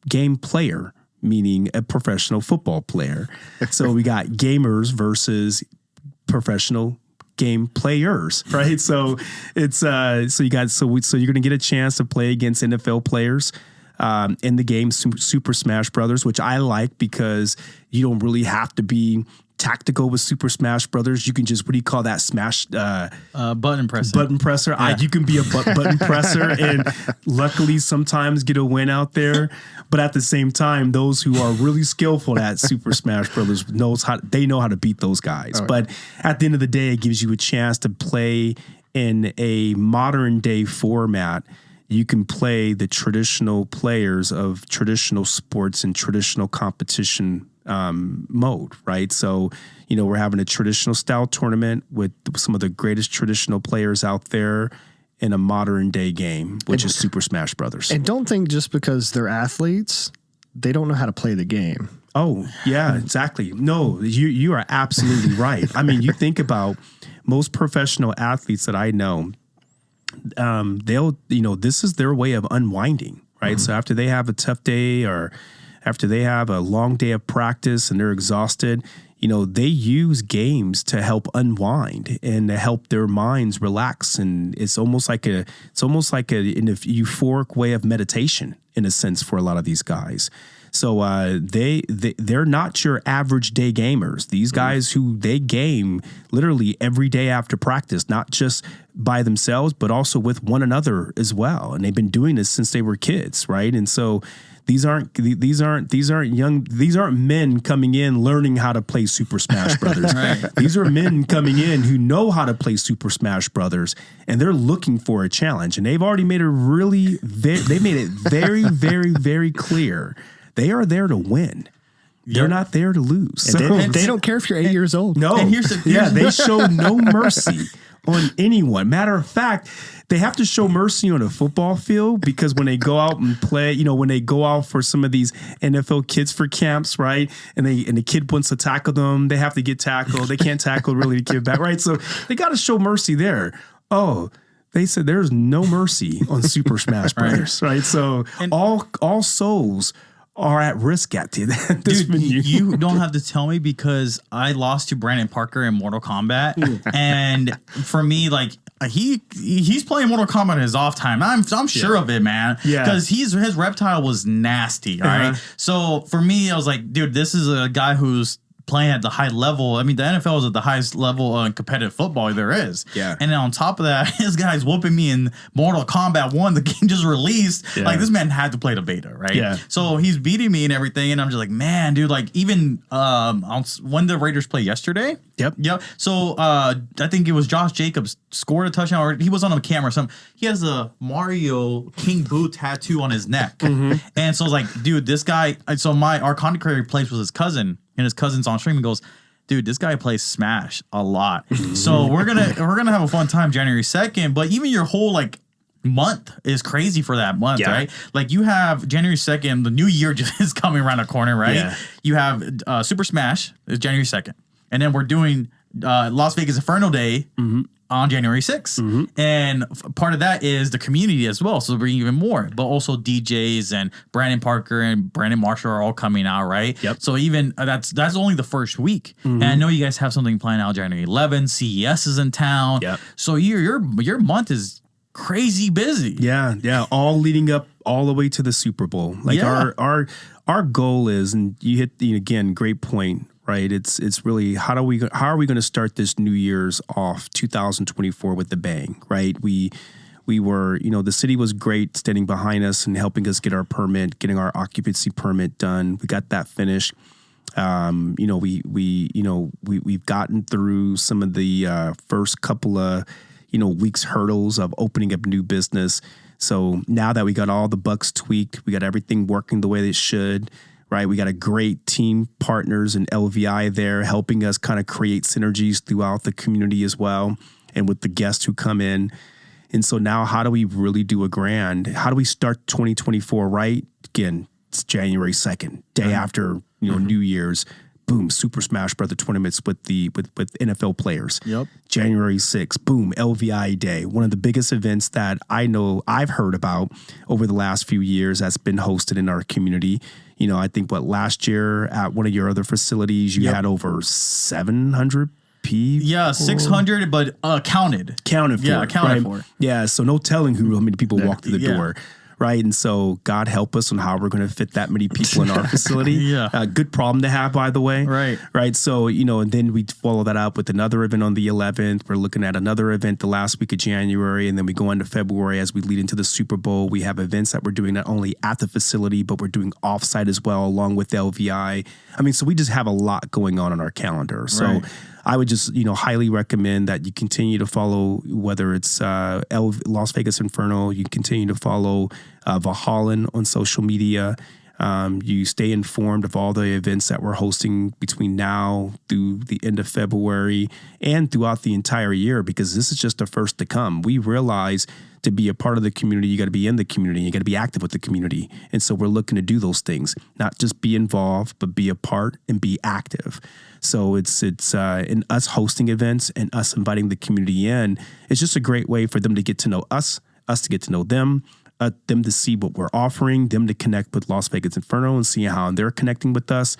game player, meaning a professional football player. So we got gamers versus professional game players, right? So it's so you're going to get a chance to play against NFL players in the game Super Smash Brothers, which I like because you don't really have to be tactical with Super Smash Brothers. You can just, what do you call that? Smash button presser. Button presser. Yeah. You can be a button presser and luckily sometimes get a win out there. But at the same time, those who are really skillful at Super Smash Brothers know how to beat those guys. Right. But at the end of the day, it gives you a chance to play in a modern day format. You can play the traditional players of traditional sports and traditional competition mode, right? So, we're having a traditional style tournament with some of the greatest traditional players out there in a modern day game, which is Super Smash Brothers. And don't think just because they're athletes, they don't know how to play the game. Oh, yeah, exactly. No, you are absolutely right. I mean, you think about most professional athletes that I know, they'll, this is their way of unwinding, right? Mm-hmm. So after they have a tough day or after they have a long day of practice and they're exhausted, they use games to help unwind and to help their minds relax. And it's almost like a euphoric way of meditation in a sense for a lot of these guys. So they're not your average day gamers. These guys who they game literally every day after practice, not just by themselves, but also with one another as well. And they've been doing this since they were kids, right? And so these aren't men coming in learning how to play Super Smash Brothers. Right. These are men coming in who know how to play Super Smash Brothers, and they're looking for a challenge. And they've already made it very, very, very clear. They are there to win. They're not there to lose. So, they don't care if you're 8 years old. No. And they show no mercy on anyone. Matter of fact, they have to show mercy on a football field because when they go out and play, when they go out for some of these NFL kids for camps, right? And the kid wants to tackle them, they have to get tackled. They can't tackle really the kid back, right? So they got to show mercy there. Oh, they said there's no mercy on Super Smash Brothers, right? So all souls are at risk at this dude, you don't have to tell me because I lost to Brandon Parker in Mortal Kombat. And for me, like he's playing Mortal Kombat in his off time. I'm sure of it, man. Yeah. Because his reptile was nasty. All right. So for me, I was like, dude, this is a guy who's playing at the high level. I mean, the NFL is at the highest level in competitive football there is. Yeah. And then on top of that, his guy's whooping me in Mortal Kombat 1. The game just released. Yeah. Like, this man had to play the beta, right? Yeah. So he's beating me and everything. And I'm just like, man, dude, like, even when the Raiders play yesterday. Yep. So I think it was Josh Jacobs scored a touchdown, or he was on a camera or something. He has a Mario King Boo tattoo on his neck. Mm-hmm. And so I was like, dude, this guy, so our content creator plays with his cousin. And his cousin's on stream and goes, dude, this guy plays Smash a lot. So we're gonna have a fun time January 2nd. But even your whole like month is crazy for that month, right? Like you have January 2nd, the new year just is coming around the corner, right? Yeah. You have Super Smash is January 2nd. And then we're doing Las Vegas Inferno Day on January 6th. Mm-hmm. And part of that is the community as well. So we're bringing even more. But also DJs and Brandon Parker and Brandon Marshall are all coming out, right? Yep. So even that's only the first week. Mm-hmm. And I know you guys have something planned out January 11th. CES is in town. Yep. So your month is crazy busy. Yeah. All leading up all the way to the Super Bowl. Like our goal is, and you hit again, great point. Right. It's really how are we going to start this New Year's off 2024 with the bang? Right. We were, the city was great standing behind us and helping us get our permit, getting our occupancy permit done. We got that finished. We've gotten through some of the first couple of, weeks hurdles of opening up new business. So now that we got all the bugs tweaked, we got everything working the way it should. Right, we got a great team partners in LVI there helping us kind of create synergies throughout the community as well, and with the guests who come in. And so now, how do we really do a grand? How do we start 2024 right? Again, it's January 2nd, day after New Year's. Boom, Super Smash Brother tournaments with NFL players. Yep. January 6th, boom, LVI Day, one of the biggest events that I know I've heard about over the last few years that's been hosted in our community. I think last year at one of your other facilities, you had over 700 people. Yeah, 600, but counted. Counted for. Yeah, counted for. Yeah, so no telling how many people walk through the door. Right. And so God help us on how we're going to fit that many people in our facility. Good problem to have, by the way. Right. Right. So, and then we follow that up with another event on the 11th. We're looking at another event the last week of January. And then we go into February as we lead into the Super Bowl. We have events that we're doing not only at the facility, but we're doing offsite as well, along with LVI. So we just have a lot going on our calendar. So I would just, highly recommend that you continue to follow, whether it's Las Vegas Inferno, you continue to follow Valhalla on social media. You stay informed of all the events that we're hosting between now through the end of February and throughout the entire year, because this is just the first to come. We realize to be a part of the community, you got to be in the community, you got to be active with the community. And so we're looking to do those things, not just be involved, but be a part and be active. So it's in us hosting events and us inviting the community in. It's just a great way for them to get to know us to get to know them to see what we're offering, them to connect with Las Vegas Inferno and see how they're connecting with us,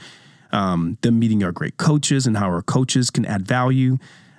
them meeting our great coaches and how our coaches can add value,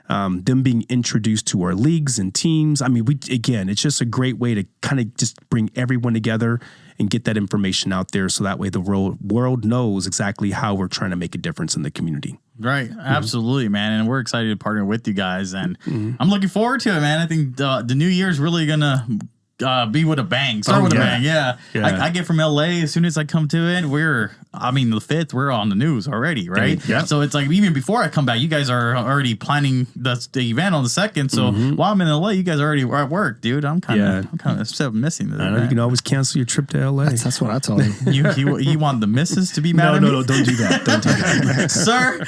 them being introduced to our leagues and teams. It's just a great way to kind of just bring everyone together and get that information out there, so that way the world knows exactly how we're trying to make a difference in the community. Right. Absolutely, man. And we're excited to partner with you guys. And I'm looking forward to it, man. I think the new year is really going to be with a bang. Start with a bang. Yeah. I get from LA as soon as I come to it. The 5th, we're on the news already, right? So it's like even before I come back, you guys are already planning the event on the 2nd. So while I'm in LA, you guys are already at work, dude. I'm kind of missing this. I know, you can always cancel your trip to LA. That's what I told him. You want the missus to be mad at me? No, don't do that. Don't do that. Sir,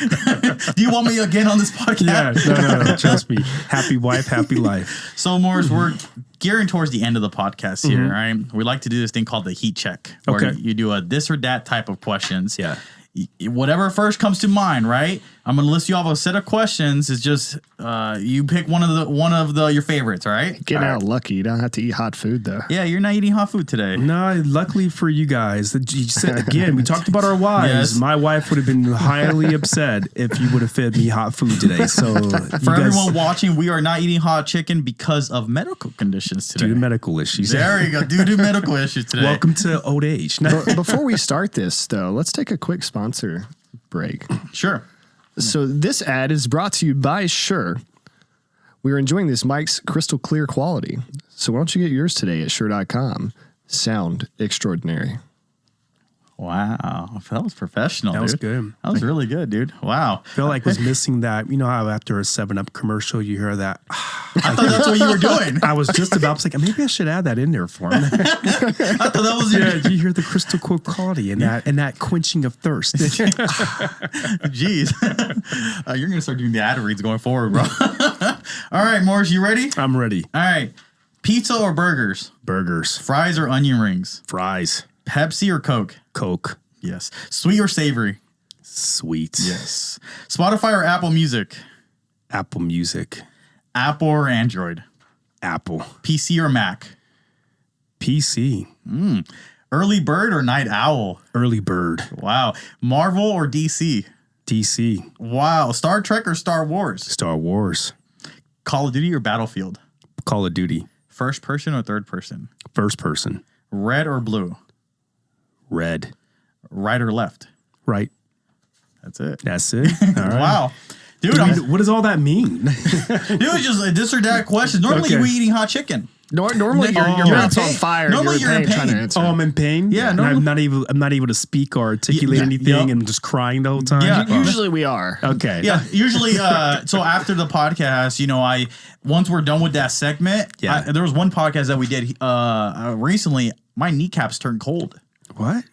do you want me again on this podcast? Yeah, no. Trust me. Happy wife, happy life. So, Morris, we're gearing towards the end of the podcast here, right? We like to do this thing called the heat check, where you do a this or that type of questions. Yeah. Whatever first comes to mind, right? I'm gonna list you off a set of questions. It's just you pick one of your favorites, right? Getting out lucky. You don't have to eat hot food though. Yeah, you're not eating hot food today. No, luckly for you guys. Again, we talked about our wives. Yes. My wife would have been highly upset if you would have fed me hot food today. So for everyone watching, we are not eating hot chicken because of medical conditions today. Due to medical issues. There you go. Due to medical issues today. Welcome to old age. Before we start this, though, let's take a quick sponsor break. Sure. So this ad is brought to you by Shure. We are enjoying this mic's crystal clear quality. So why don't you get yours today at Shure.com. Sound extraordinary. Wow. That was professional, That dude. was good. That was really good, dude. Wow. I feel like was missing that. You know how after a 7-Up commercial, you hear that. I thought that's what you were doing. I was just about to say, maybe I should add that in there for him. I thought that was You hear the crystal clear quality and that quenching of thirst. Jeez. You're going to start doing the ad reads going forward, bro. All right, Morris, you ready? I'm ready. All right. Pizza or burgers? Burgers. Fries or onion rings? Fries. Pepsi or Coke? Coke. Yes. Sweet or savory? Sweet. Yes. Spotify or Apple Music? Apple Music. Apple or Android? Apple. PC or Mac? PC. Early bird or night owl? Early bird. Wow. Marvel or DC? DC. Wow. Star Trek or Star Wars? Star Wars. Call of Duty or Battlefield? Call of Duty. First person or third person? First person. Red or blue? Red. Right or left? Right. That's it. That's it. All right. Wow. Dude, what does all that mean? dude, it's just a this or that question. Normally Okay. we're eating hot chicken. Normally your you're mouth's in on pain. fire. Normally you're in pain. trying to answer. Oh, I'm in pain. Yeah, and no. I'm not able to speak or articulate anything, Yep. and I'm just crying the whole time. Yeah. Usually we are. Okay. Yeah, usually, so after the podcast, once we're done with that segment, there was one podcast that we did recently. My kneecaps turned cold. What?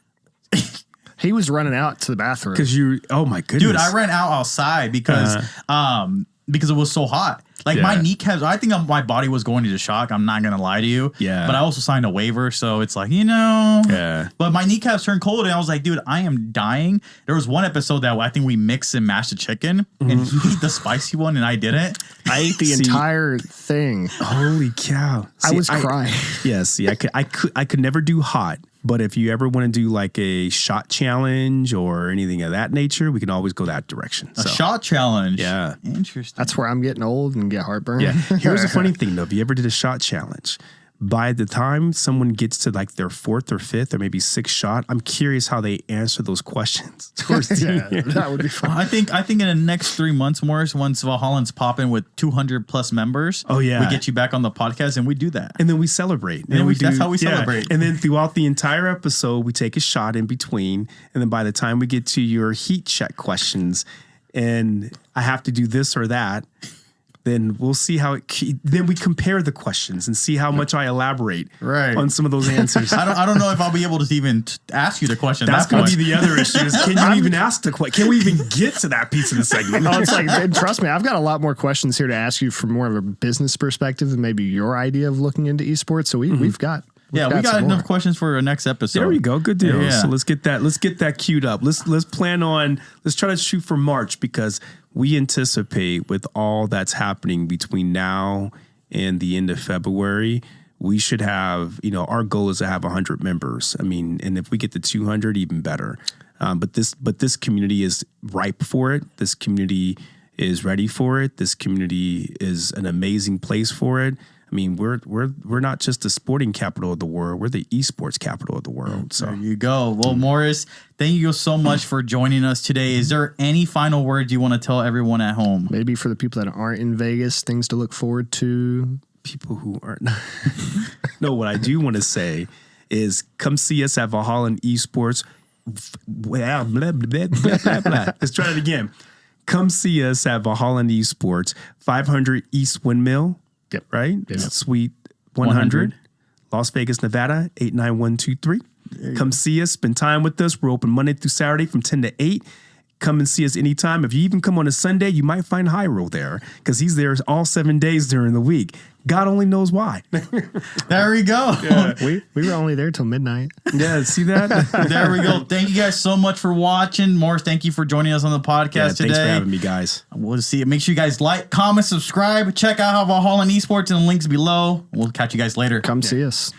He was running out to the bathroom. Because oh my goodness. Dude, I ran outside because it was so hot. Like my kneecaps, I think my body was going into shock. I'm not going to lie to you. Yeah. But I also signed a waiver. So it's like, Yeah. But my kneecaps turned cold and I was like, dude, I am dying. There was one episode that I think we mixed and mashed the chicken and he ate the spicy one and I didn't. I ate the entire thing. Holy cow. I was crying. Yeah, see, I could never do hot. But if you ever want to do like a shot challenge or anything of that nature, we can always go that direction. A shot challenge. Yeah. Interesting. That's where I'm getting old and get heartburn. Yeah. Here's the funny thing, though. If you ever did a shot challenge, by the time someone gets to like their 4th or 5th or maybe 6th shot, I'm curious how they answer those questions towards the end. That would be fun. I think in the next 3 months, Morris, once Valhalla's popping with 200 plus members, Oh, yeah. we get you back on the podcast and we do that. And then we celebrate. And that's how we celebrate. And then throughout the entire episode, we take a shot in between. And then by the time we get to your heat check questions, and I have to do this or that, then we'll see how then we compare the questions and see how much I elaborate on some of those answers. I don't know if I'll be able to even ask you the question. That's going to be the other issue is can you even ask the question? Can we even get to that piece of the segment? Oh, it's like, and trust me, I've got a lot more questions here to ask you from more of a business perspective than maybe your idea of looking into esports. So we've got we got enough questions for our next episode. There we go. Good deal. Yeah. So let's get that queued up. Let's try to shoot for March because we anticipate with all that's happening between now and the end of February, we should have, our goal is to have 100 members. I mean, and if we get to 200, even better. But this community is ripe for it. This community is ready for it. This community is an amazing place for it. I mean, we're not just the sporting capital of the world. We're the esports capital of the world. So there you go. Well, Morris, thank you so much for joining us today. Is there any final words you want to tell everyone at home? Maybe for the people that aren't in Vegas, things to look forward to. People who aren't. No, what I do want to say is come see us at Valhalla Esports. Blah, blah, blah, blah, blah, blah. Let's try it again. Come see us at Valhalla Esports, 500 East Windmill. Yep. Right? Yep. Suite 100, Las Vegas, Nevada, 89123. Come see us. Spend time with us. We're open Monday through Saturday from 10 to 8. Come and see us anytime. If you even come on a Sunday, you might find Hyrule there because he's there all 7 days during the week. God only knows why. There we go. Yeah. We were only there till midnight. Yeah, see that? There we go. Thank you guys so much for watching. Morris, thank you for joining us on the podcast today. Thanks for having me, guys. We'll see it. Make sure you guys like, comment, subscribe. Check out Valhalla Esports and the links below. We'll catch you guys later. Come see us.